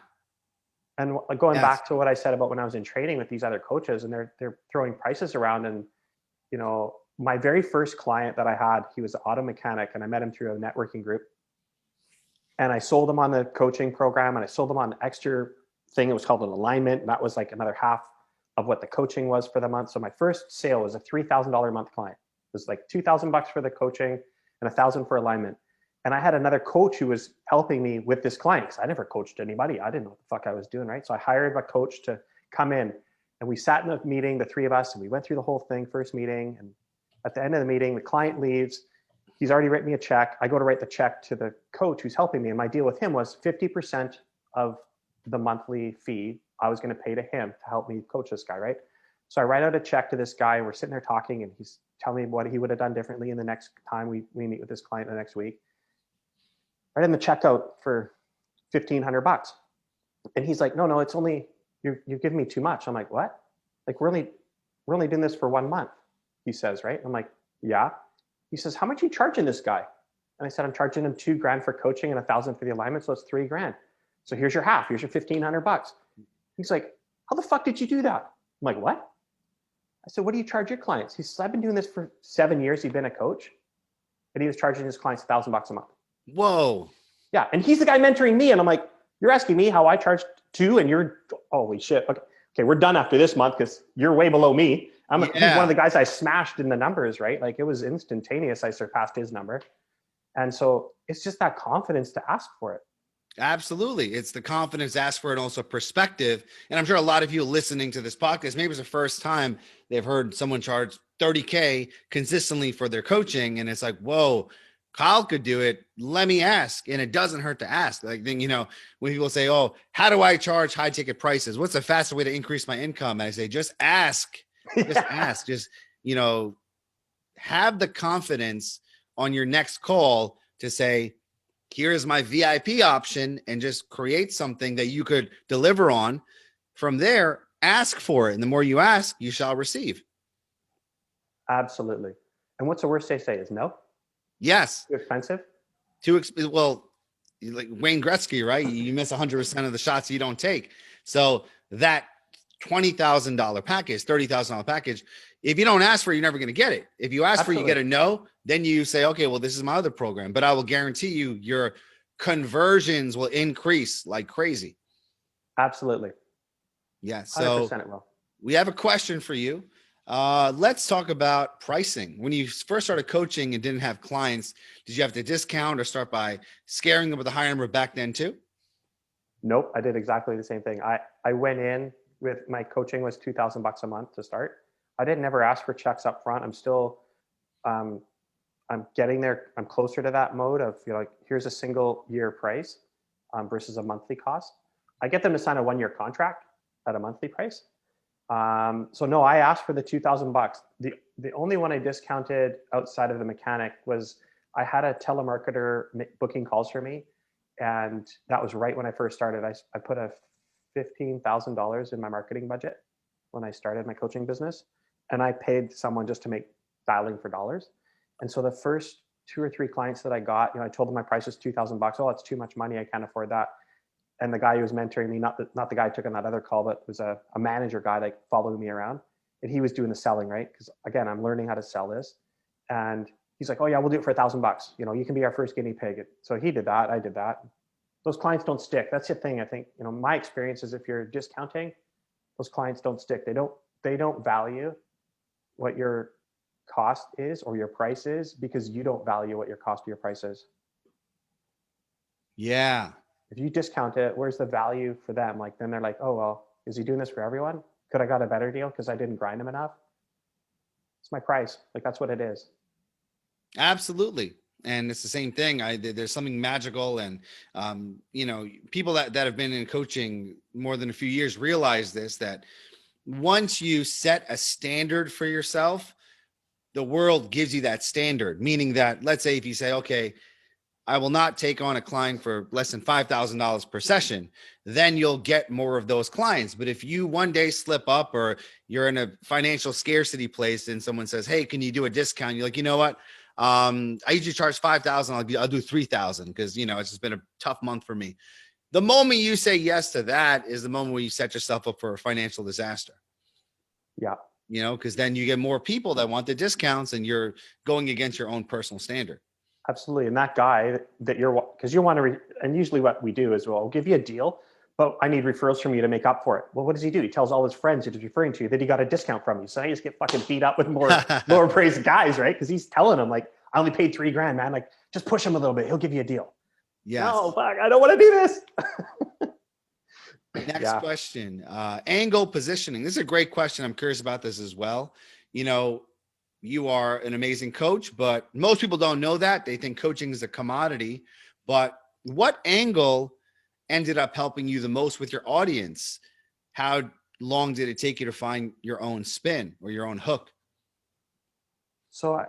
And going back to what I said about when I was in training with these other coaches and they're throwing prices around, and my very first client that I had, he was an auto mechanic and I met him through a networking group. And I sold him on the coaching program and I sold him on the extra thing. It was called an alignment. And that was like another half of what the coaching was for the month. So my first sale was a $3,000 a month client. It was like $2,000 for the coaching and $1,000 for alignment. And I had another coach who was helping me with this client because I never coached anybody. I didn't know what the fuck I was doing, right? So I hired a coach to come in and we sat in the meeting, the three of us, and we went through the whole thing, first meeting. And at the end of the meeting, the client leaves. He's already written me a check. I go to write the check to the coach who's helping me. And my deal with him was 50% of the monthly fee I was going to pay to him to help me coach this guy, right? So I write out a check to this guy, and we're sitting there talking, and he's telling me what he would have done differently in the next time we meet with this client the next week. Write in the checkout for $1,500. And he's like, no, it's only, you're giving me too much. I'm like, what? Like, we're only doing this for 1 month, he says, right? I'm like, yeah. He says, how much are you charging this guy? And I said, I'm charging him $2,000 for coaching and $1,000 for the alignment. So it's $3,000. So here's your half. Here's your $1,500. He's like, how the fuck did you do that? I'm like, what? I said, what do you charge your clients? He says, I've been doing this for 7 years. He'd been a coach, and he was charging his clients $1,000 a month. Whoa. Yeah. And he's the guy mentoring me. And I'm like, you're asking me how I charge $2,000, and you're, holy shit. Okay. We're done after this month because you're way below me. He's one of the guys I smashed in the numbers, right? Like, it was instantaneous. I surpassed his number. And so it's just that confidence to ask for it. Absolutely. It's the confidence, ask for it, and also perspective. And I'm sure a lot of you listening to this podcast, maybe it's the first time they've heard someone charge $30K consistently for their coaching. And it's like, whoa, Kyle could do it. Let me ask. And it doesn't hurt to ask. Like, then, when people say, oh, how do I charge high ticket prices? What's the fastest way to increase my income? And I say, just ask, ask, have the confidence on your next call to say, here's my VIP option, and just create something that you could deliver on. From there, ask for it. And the more you ask, you shall receive. Absolutely. And what's the worst they say is no? Yes. Too expensive? Well, like Wayne Gretzky, right? You miss 100% of the shots you don't take. So that $20,000 package, $30,000 package, if you don't ask for it, you're never going to get it. If you ask for it, you get a no, then you say, okay, well, this is my other program, but I will guarantee you your conversions will increase like crazy. Absolutely. Yeah. So 100% it will. We have a question for you. Let's talk about pricing. When you first started coaching and didn't have clients, did you have to discount or start by scaring them with a higher number back then too? Nope. I did exactly the same thing. I went in with my coaching was $2,000 a month to start. I didn't never ask for checks up front. I'm still, I'm getting there. I'm closer to that mode of, like, here's a single year price versus a monthly cost. I get them to sign a 1-year contract at a monthly price. So no, I asked for the $2,000. The only one I discounted outside of the mechanic was I had a telemarketer booking calls for me. And that was right when I first started. I put a $15,000 in my marketing budget when I started my coaching business. And I paid someone just to make dialing for dollars. And so the first 2 or 3 clients that I got, I told them my price was $2,000. Oh, it's too much money. I can't afford that. And the guy who was mentoring me, not the guy I took on that other call, but was a manager guy, like, following me around. And he was doing the selling, right? Because again, I'm learning how to sell this. And he's like, oh yeah, we'll do it for $1,000. You can be our first guinea pig. So he did that. I did that. Those clients don't stick. That's the thing. I think, my experience is if you're discounting, those clients don't stick. They don't value what your cost is or your price is because you don't value what your cost or your price is. Yeah. If you discount it, where's the value for them? Like, then they're like, oh, well, is he doing this for everyone? Could I got a better deal because I didn't grind him enough? It's my price. Like, that's what it is. Absolutely. And it's the same thing. There's something magical. And, people that have been in coaching more than a few years realize this, that once you set a standard for yourself, the world gives you that standard, meaning that, let's say if you say, okay, I will not take on a client for less than $5,000 per session, then you'll get more of those clients. But if you one day slip up or you're in a financial scarcity place and someone says, hey, can you do a discount? You're like, you know what? I usually charge 5,000. I'll do 3,000 because, it's just been a tough month for me. The moment you say yes to that is the moment where you set yourself up for a financial disaster. Yeah. Because then you get more people that want the discounts and you're going against your own personal standard. Absolutely. And that guy that because you want to, and usually what we do is, well, I'll give you a deal, but I need referrals from you to make up for it. Well, what does he do? He tells all his friends that he's referring to that he got a discount from you. So I just get fucking beat up with more lower priced guys, right? Because he's telling them, like, I only paid $3,000, man. Like, just push him a little bit. He'll give you a deal. Yeah. No, fuck, I don't want to do this. Next question. Angle positioning. This is a great question. I'm curious about this as well. You are an amazing coach, but most people don't know that. They think coaching is a commodity. But what angle ended up helping you the most with your audience? how long did it take you to find your own spin or your own hook? So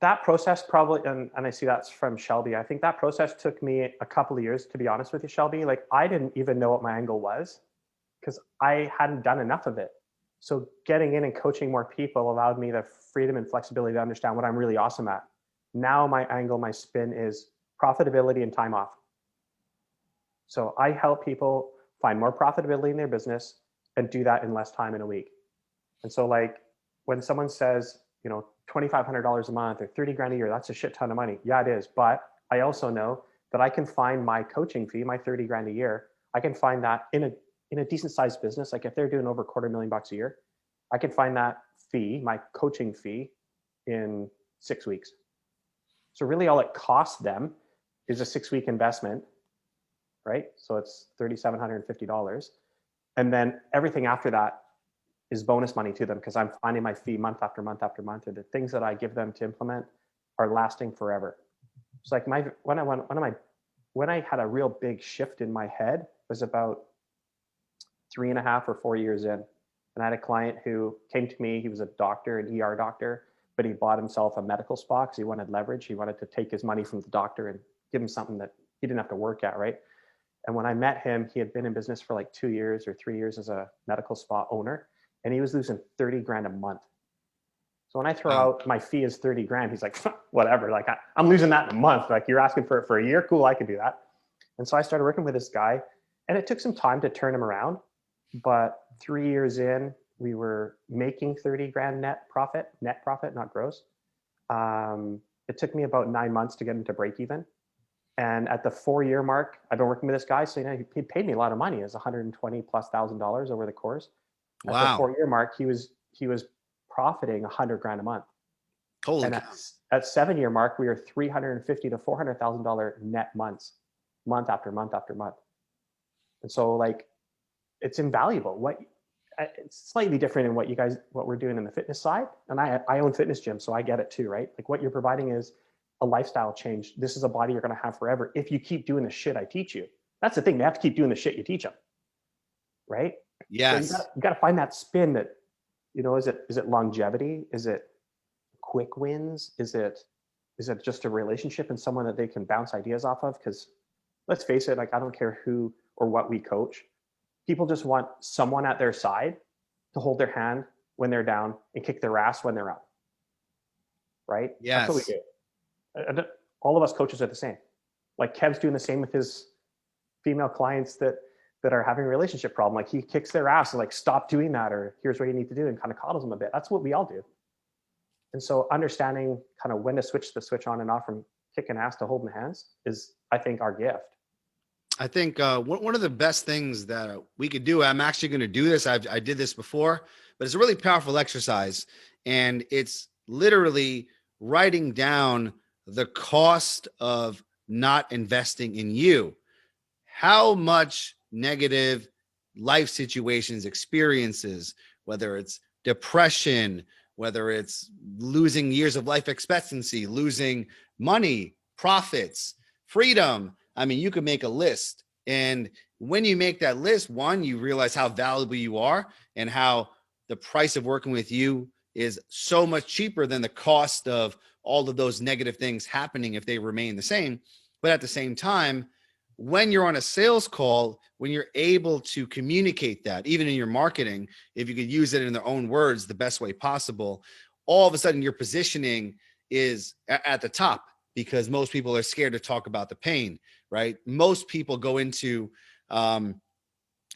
that process probably, and I see that's from Shelby. I think that process took me a couple of years, to be honest with you, Shelby. Like I didn't even know what my angle was because I hadn't done enough of it. So getting in and coaching more people allowed me the freedom and flexibility to understand what I'm really awesome at. Now my angle, my spin is profitability and time off. So I help people find more profitability in their business and do that in less time in a week. And so like when someone says, you know, $2,500 a month or 30 grand a year, that's a shit ton of money. Yeah, it is. But I also know that I can find my coaching fee, my 30 grand a year. I can find that in a decent sized business. Like if they're doing over $250,000 a year, I can find that fee, my coaching fee, in 6 weeks. So really all it costs them is a 6-week investment, right? So it's $3,750. And then everything after that is bonus money to them because I'm finding my fee month after month after month, or the things that I give them to implement are lasting forever. It's like when I had a real big shift in my head was about 3.5 or 4 years in. And I had a client who came to me. He was a doctor, an ER doctor, but he bought himself a medical spa because he wanted leverage. He wanted to take his money from the doctor and give him something that he didn't have to work at, right? And when I met him, he had been in business for like 2 years or 3 years as a medical spa owner, and he was losing 30 grand a month. So when I throw out my fee is 30 grand, he's like, whatever, like I'm losing that in a month. Like you're asking for it for a year. Cool, I can do that. And so I started working with this guy, and it took some time to turn him around. But 3 years in, we were making 30 grand net profit, not gross. It took me about 9 months to get him to break even. And at the 4-year mark, I've been working with this guy. So, you know, he paid me a lot of money. It was $120,000+ over the course. At the 4-year mark, he was profiting 100 grand a month. Holy and cow. at 7-year mark, we were $350,000 to $400,000 net months, month after month after month. And so like, it's invaluable. It's slightly different in what we're doing in the fitness side. And I own fitness gyms, so I get it too, right? Like what you're providing is a lifestyle change. This is a body you're going to have forever if you keep doing the shit I teach you. That's the thing. They have to keep doing the shit you teach them, right? Yes. So you got to find that spin that, you know, is it longevity? Is it quick wins? Is it just a relationship and someone that they can bounce ideas off of? Because let's face it, like I don't care who or what we coach. People just want someone at their side to hold their hand when they're down and kick their ass when they're up. Right? Yes. That's what we do. All of us coaches are the same. Like Kev's doing the same with his female clients that are having a relationship problem. Like he kicks their ass and like, stop doing that, or here's what you need to do, and kind of coddles them a bit. That's what we all do. And so understanding kind of when to switch the switch on and off from kicking ass to holding hands is, I think, our gift. I think one of the best things that we could do, I'm actually going to do this. I did this before, but it's a really powerful exercise. And it's literally writing down the cost of not investing in you. How much negative life situations, experiences, whether it's depression, whether it's losing years of life expectancy, losing money, profits, freedom. I mean, you could make a list. And when you make that list, one, you realize how valuable you are and how the price of working with you is so much cheaper than the cost of all of those negative things happening if they remain the same. But at the same time, when you're on a sales call, when you're able to communicate that, even in your marketing, if you could use it in their own words, the best way possible, all of a sudden your positioning is at the top, because most people are scared to talk about the pain, right? Most people go into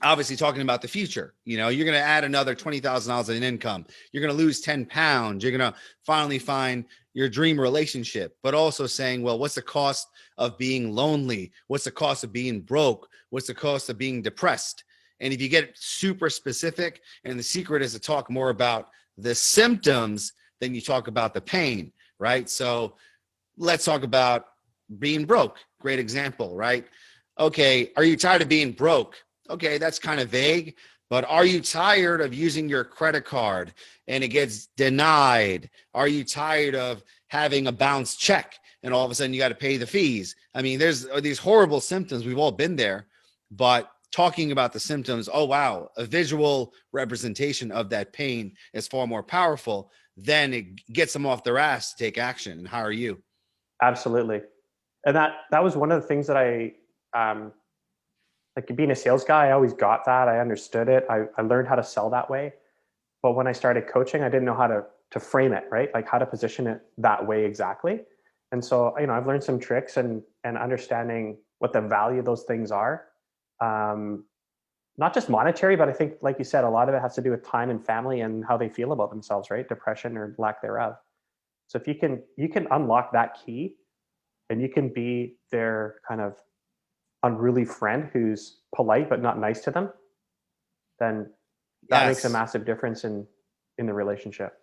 obviously talking about the future. You know, you're going to add another $20,000 in income. You're going to lose 10 pounds. You're going to finally find your dream relationship, but also saying, well, what's the cost of being lonely? What's the cost of being broke? What's the cost of being depressed? And if you get super specific, and the secret is to talk more about the symptoms than you talk about the pain, right? So let's talk about being broke. Great example, right? Okay, are you tired of being broke? Okay, that's kind of vague, but are you tired of using your credit card and it gets denied? Are you tired of having a bounced check and all of a sudden you got to pay the fees? I mean, there's these horrible symptoms. We've all been there, but talking about the symptoms, oh, wow, a visual representation of that pain is far more powerful, then it gets them off their ass to take action and hire you. Absolutely. And that was one of the things that like being a sales guy, I always got that. I understood it. I learned how to sell that way. But when I started coaching, I didn't know how to frame it, right? Like how to position it that way exactly. And so, I've learned some tricks and understanding what the value of those things are. Not just monetary, but I think, like you said, a lot of it has to do with time and family and how they feel about themselves, right? Depression or lack thereof. So if you can unlock that key and you can be their kind of unruly friend who's polite but not nice to them, then that makes a Yes. massive difference in the relationship.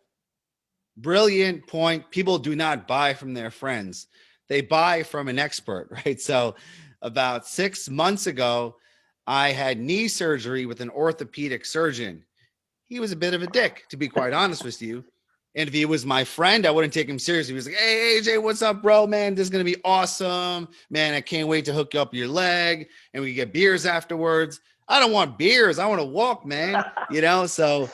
Brilliant point. People do not buy from their friends. They buy from an expert, right? So about 6 months ago, I had knee surgery with an orthopedic surgeon. He was a bit of a dick, to be quite honest with you. And if he was my friend, I wouldn't take him seriously. He was like, hey, AJ, what's up, bro? Man, this is going to be awesome. Man, I can't wait to hook up your leg and we get beers afterwards. I don't want beers. I want to walk, man. So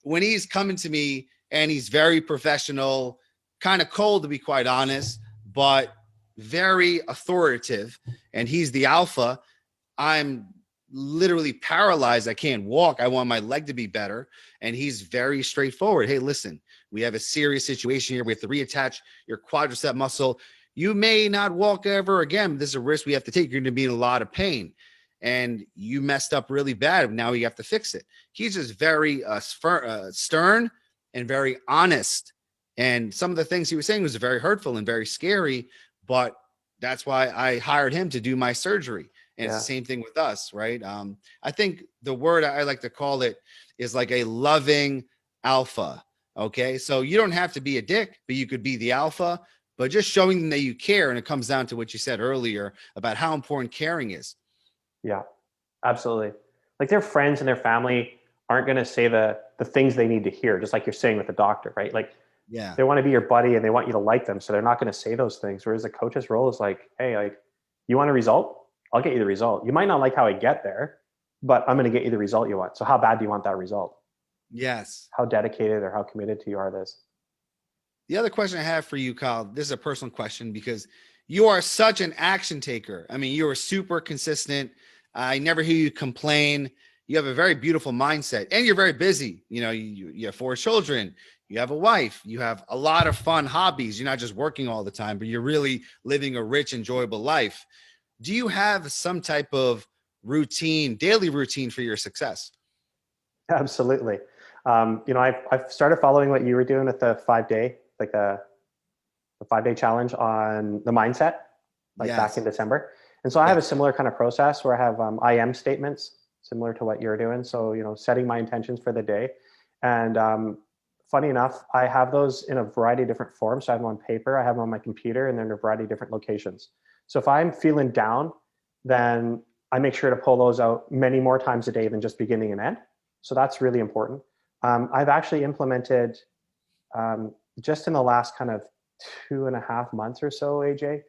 when he's coming to me and he's very professional, kind of cold, to be quite honest, but very authoritative, and he's the alpha, I'm literally paralyzed. I can't walk. I want my leg to be better. And he's very straightforward. Hey, listen, we have a serious situation here. We have to reattach your quadricep muscle. You may not walk ever again. This is a risk we have to take. You're going to be in a lot of pain. And you messed up really bad. Now you have to fix it. He's just very stern and very honest. And some of the things he was saying was very hurtful and very scary. But that's why I hired him to do my surgery. And it's the same thing with us, right? I think the word I like to call it is like a loving alpha. Okay. So you don't have to be a dick, but you could be the alpha, but just showing them that you care. And it comes down to what you said earlier about how important caring is. Yeah, absolutely. Like their friends and their family aren't going to say the things they need to hear, just like you're saying with the doctor, right? Like they want to be your buddy and they want you to like them. So they're not going to say those things. Whereas the coach's role is like, hey, like, you want a result? I'll get you the result. You might not like how I get there, but I'm going to get you the result you want. So how bad do you want that result? Yes. How dedicated or how committed to you are this? The other question I have for you, Kyle, this is a personal question because you are such an action taker. I mean, you are super consistent. I never hear you complain. You have a very beautiful mindset and you're very busy. You have 4 children, you have a wife, you have a lot of fun hobbies. You're not just working all the time, but you're really living a rich, enjoyable life. Do you have some type of daily routine for your success? Absolutely. I've started following what you were doing with the 5-day, like the 5-day challenge on the mindset, back in December. And so I have a similar kind of process where I have I am statements similar to what you're doing. So, setting my intentions for the day. And funny enough, I have those in a variety of different forms. So I have them on paper, I have them on my computer, and they're in a variety of different locations. So if I'm feeling down, then I make sure to pull those out many more times a day than just beginning and end. So that's really important. I've actually implemented just in the last kind of 2.5 months or so, AJ,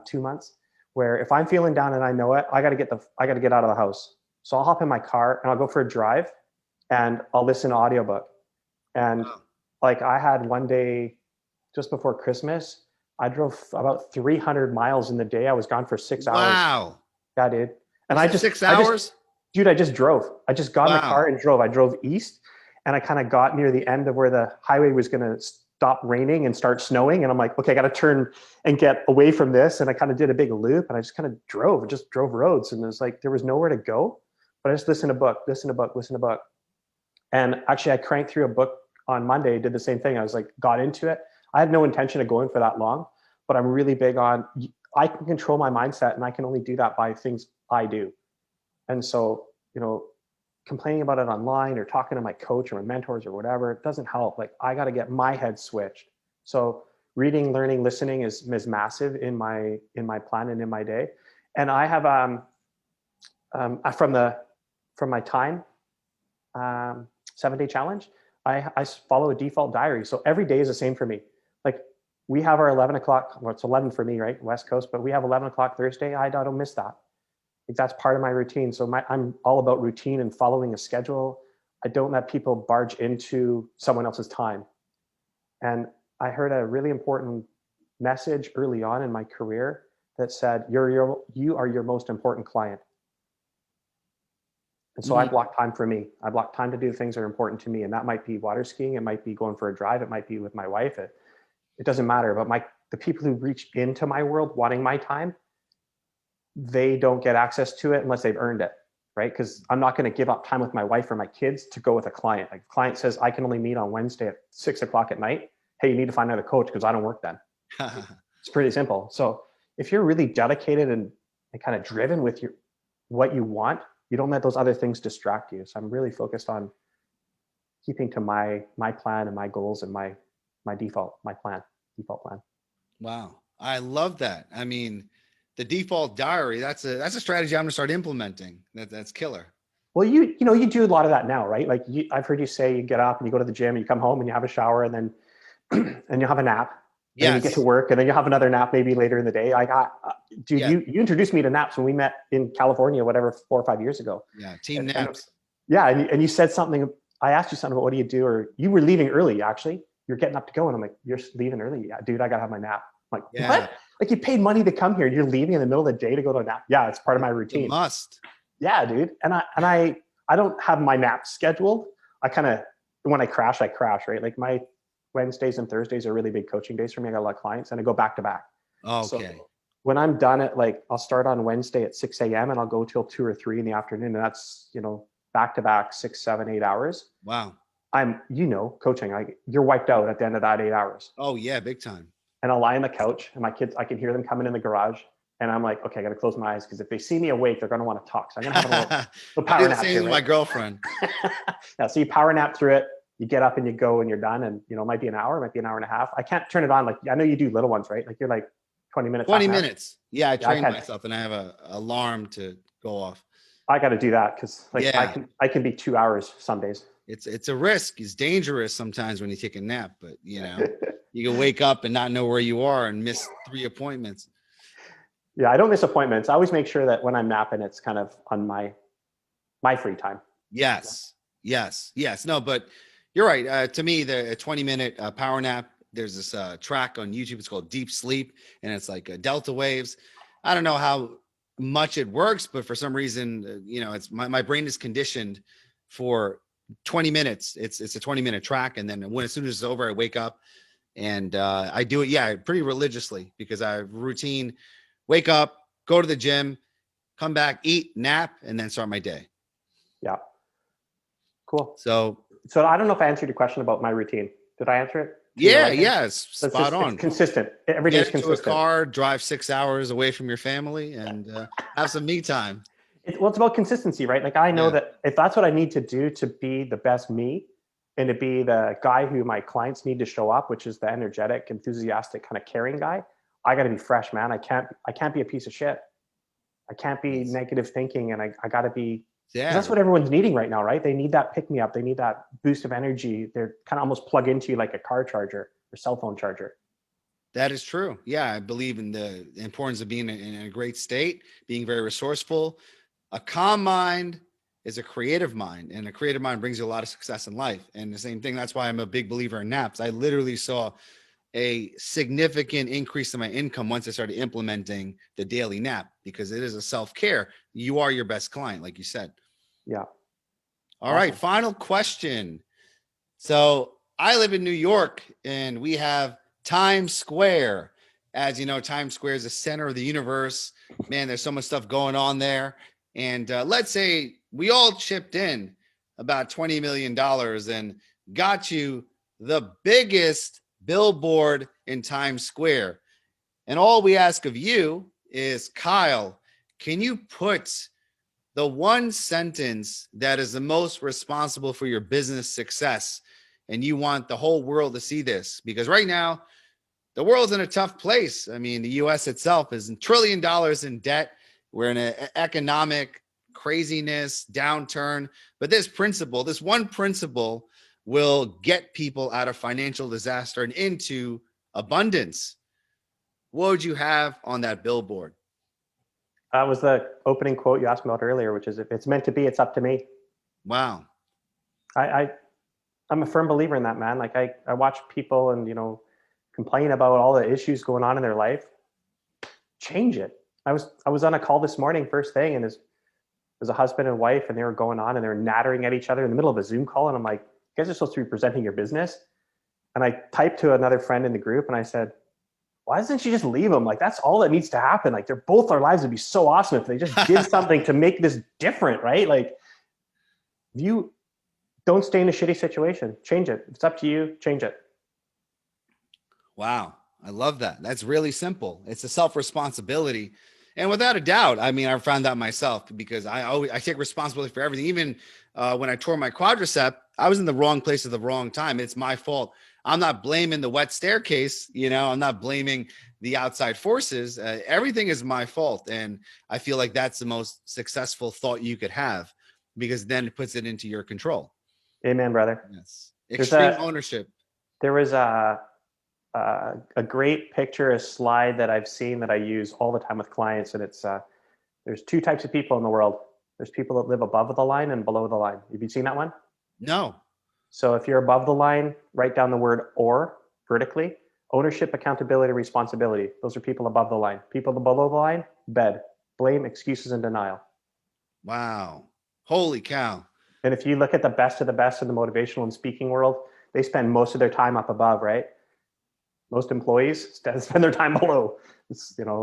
2 months, where if I'm feeling down and I know it, I got to get out of the house. So I'll hop in my car and I'll go for a drive and I'll listen to audiobook. And like I had one day just before Christmas, I drove about 300 miles in the day. I was gone for 6 hours. Wow. Yeah, dude. And I just 6 hours? I just drove. I just got in the car and drove. I drove east and I kind of got near the end of where the highway was going to stop raining and start snowing. And I'm like, okay, I got to turn and get away from this. And I kind of did a big loop and I just kind of drove roads. And it was like, there was nowhere to go, but I just listened to book. And actually I cranked through a book on Monday, did the same thing. I was like, got into it. I had no intention of going for that long, but I'm really big on, I can control my mindset and I can only do that by things I do. And so, complaining about it online or talking to my coach or my mentors or whatever, it doesn't help. Like I got to get my head switched. So reading, learning, listening is massive in my plan and in my day. And I have, from my time, 7-day challenge, I follow a default diary. So every day is the same for me. Like we have our 11 o'clock, well, it's 11 for me, right? West Coast, but we have 11 o'clock Thursday. I don't miss that. That's part of my routine. So I'm all about routine and following a schedule. I don't let people barge into someone else's time. And I heard a really important message early on in my career that said, you are your most important client. And so I Mhm. block time for me. I block time to do things that are important to me. And that might be water skiing. It might be going for a drive. It might be with my wife. It doesn't matter. But the people who reach into my world wanting my time, they don't get access to it unless they've earned it, right? Because I'm not going to give up time with my wife or my kids to go with a client. Like, a client says, I can only meet on Wednesday at 6 o'clock at night. Hey, you need to find another coach because I don't work then. It's pretty simple. So if you're really dedicated and kind of driven with what you want, you don't let those other things distract you. So I'm really focused on keeping to my plan and my goals and my default plan. Wow. I love that. I mean, the default diary, that's a strategy I'm gonna start implementing. That's killer. Well, you do a lot of that now, right? Like, I've heard you say you get up and you go to the gym and you come home and you have a shower and then and you have a nap. And then you get to Yes. work and then you have another nap maybe later in the day. Dude, Yeah. you introduced me to naps when we met in California, whatever, 4 or 5 years ago. Yeah. Team And naps. yeah, and you said something. I asked you something about what do you do, or you were leaving early. Actually, you're getting up to go, and I'm like, you're leaving early, yeah, dude. I gotta have my nap. I'm like, Yeah. what? Like, you paid money to come here, and you're leaving in the middle of the day to go to a nap? Yeah, it's part of my It's a routine. must. Yeah, dude. And I don't have my naps scheduled. I kind of, when I crash, right? Like, my Wednesdays and Thursdays are really big coaching days for me. I got a lot of clients, and I go back to back. So Okay. when I'm done at, like, I'll start on Wednesday at 6 a.m. and I'll go till 2 or 3 in the afternoon, and that's back to back 6, 7, 8 hours. Wow. I'm, coaching, you're wiped out at the end of that 8 hours. Oh yeah, big time. And I'll lie on the couch and my kids, I can hear them coming in the garage. And I'm like, okay, I got to close my eyes because if they see me awake, they're going to want to talk. So I'm going to have a little I do power the nap same here, with right? my girlfriend. Yeah, so you power nap through it. You get up and you go and you're done. And, it might be an hour, it might be an hour and a half. I can't turn it on. Like, I know you do little ones, right? Like, you're like 20 minutes. 20 half an hour. minutes. Yeah, I Yeah, I train can't. myself and I have a alarm to go off. I got to do that because, like, Yeah. I can be 2 hours some days. It's a risk. It's dangerous sometimes when you take a nap, but you can wake up and not know where you are and miss 3 appointments. Yeah, I don't miss appointments. I always make sure that when I'm napping, it's kind of on my free time. Yes. Yes. No, but you're right. To me, the 20-minute power nap, there's this track on YouTube. It's called Deep Sleep, and it's like delta waves. I don't know how much it works, but for some reason, it's my brain is conditioned for 20 minutes. It's a 20-minute track, and then as soon as it's over, I wake up and I do it. Yeah, pretty religiously because I have a routine. Wake up, go to the gym, come back, eat, nap, and then start my day. Yeah. Cool. So I don't know if I answered your question about my routine. Did I answer it? yes, So spot on. It's consistent. Every day is Get into consistent. a car, drive 6 hours away from your family, and have some me time. It's about consistency, right? Like, I know that if that's what I need to do to be the best me and to be the guy who my clients need to show up, which is the energetic, enthusiastic, kind of caring guy, I got to be fresh, man. I can't be a piece of shit. I can't be negative thinking, and I got to be. That's what everyone's needing right now, right? They need that pick me up. They need that boost of energy. They're kind of almost plug into you like a car charger or cell phone charger. That is true. Yeah, I believe in the importance of being in a great state, being very resourceful. A calm mind is a creative mind, and a creative mind brings you a lot of success in life. And the same thing, that's why I'm a big believer in naps. I literally saw a significant increase in my income once I started implementing the daily nap because it is a self-care. You are your best client, like you said. Yeah. All right. Final question. So I live in New York and we have Times Square. As you know, Times Square is the center of the universe. Man, there's so much stuff going on there. And let's say we all chipped in about $20 million and got you the biggest billboard in Times Square. And all we ask of you is, Kyle, can you put the one sentence that is the most responsible for your business success? And you want the whole world to see this because right now, the world's in a tough place. I mean, the US itself is $1 trillion in debt. We're in an economic craziness, downturn. But this one principle will get people out of financial disaster and into abundance. What would you have on that billboard? That was the opening quote you asked me about earlier, which is, if it's meant to be, it's up to me. Wow. I'm a firm believer in that, man. Like I watch people and, complain about all the issues going on in their life. Change it. I was on a call this morning, first thing, and there's a husband and wife, and they were going on and they were nattering at each other in the middle of a Zoom call. And I'm like, you guys are supposed to be presenting your business. And I typed to another friend in the group and I said, why doesn't she just leave them? Like, that's all that needs to happen. Like, our lives would be so awesome if they just did something to make this different, right? Like, if you don't stay in a shitty situation, change it. If it's up to you, change it. Wow. I love that. That's really simple. It's a self-responsibility. And without a doubt, I mean, I found that myself because I take responsibility for everything. Even when I tore my quadricep, I was in the wrong place at the wrong time. It's my fault. I'm not blaming the wet staircase. I'm not blaming the outside forces. Everything is my fault. And I feel like that's the most successful thought you could have, because then it puts it into your control. Amen, brother. Yes. Extreme ownership. There was a great picture, a slide that I've seen that I use all the time with clients. And it's, there's two types of people in the world. There's people that live above the line and below the line. Have you seen that one? No. So if you're above the line, write down the word "or" vertically. Ownership, accountability, responsibility. Those are people above the line. People below the line, bed, blame, excuses, and denial. Wow. Holy cow. And if you look at the best of the best in the motivational and speaking world, they spend most of their time up above, right? Most employees spend their time below.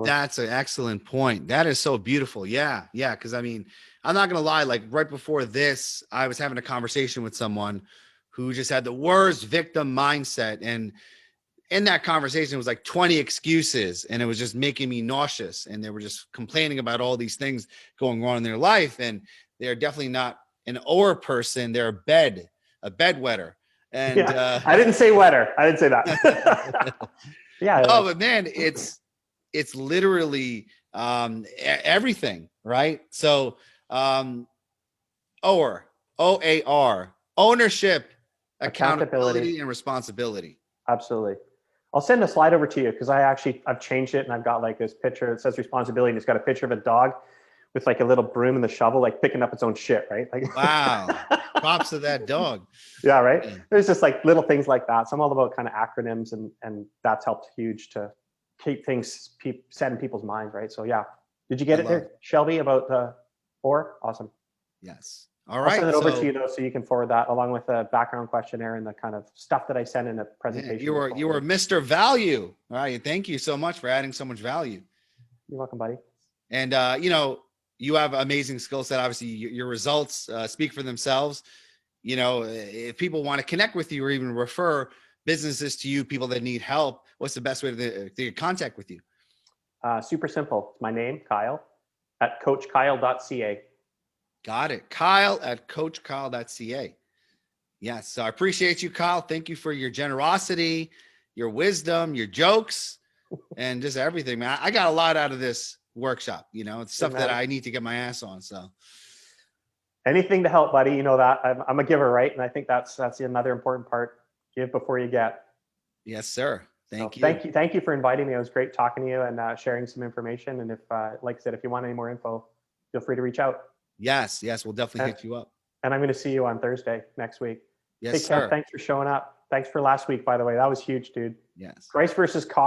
That's an excellent point. That is so beautiful. Yeah. Yeah. Cause I mean, I'm not going to lie. Like right before this, I was having a conversation with someone who just had the worst victim mindset. And in that conversation, it was like 20 excuses, and it was just making me nauseous. And they were just complaining about all these things going wrong in their life. And they're definitely not an or person. They're a bedwetter. And yeah, I didn't say wetter. I didn't say that. Yeah. Oh, but man, it's literally everything, right? So OAR, ownership, accountability, and responsibility. Absolutely. I'll send a slide over to you because I've changed it, and I've got like this picture that says responsibility, and it's got a picture of a dog with like a little broom and the shovel, like picking up its own shit, right? Like, wow. Props to that dog. Yeah, right. Yeah. There's just like little things like that. So I'm all about kind of acronyms, and that's helped huge to keep things set in people's minds, right? So yeah. Did you get it there, Shelby, about the or? Awesome. Yes. All right. I'll send it over to you though, so you can forward that along with a background questionnaire and the kind of stuff that I send in a presentation. Yeah, you were Mr. Value. All right. Thank you so much for adding so much value. You're welcome, buddy. And you have amazing skill set. Obviously, your results speak for themselves. If people want to connect with you or even refer businesses to you, people that need help, what's the best way to get contact with you? Super simple. It's my name, Kyle, at coachkyle.ca. Got it. Kyle at coachkyle.ca. Yes. So I appreciate you, Kyle. Thank you for your generosity, your wisdom, your jokes, and just everything, man. I got a lot out of this workshop. It's stuff that I need to get my ass on. So anything to help, buddy. You know that I'm a giver, right? And I think that's another important part. Give before you get. Yes, sir. Thank you. Thank you for inviting me. It was great talking to you and sharing some information. And if, like I said, if you want any more info, feel free to reach out. Yes. We'll definitely hit you up. And I'm going to see you on Thursday next week. Yes, sir. Thanks for showing up. Thanks for last week, by the way. That was huge, dude. Yes. Christ versus cost.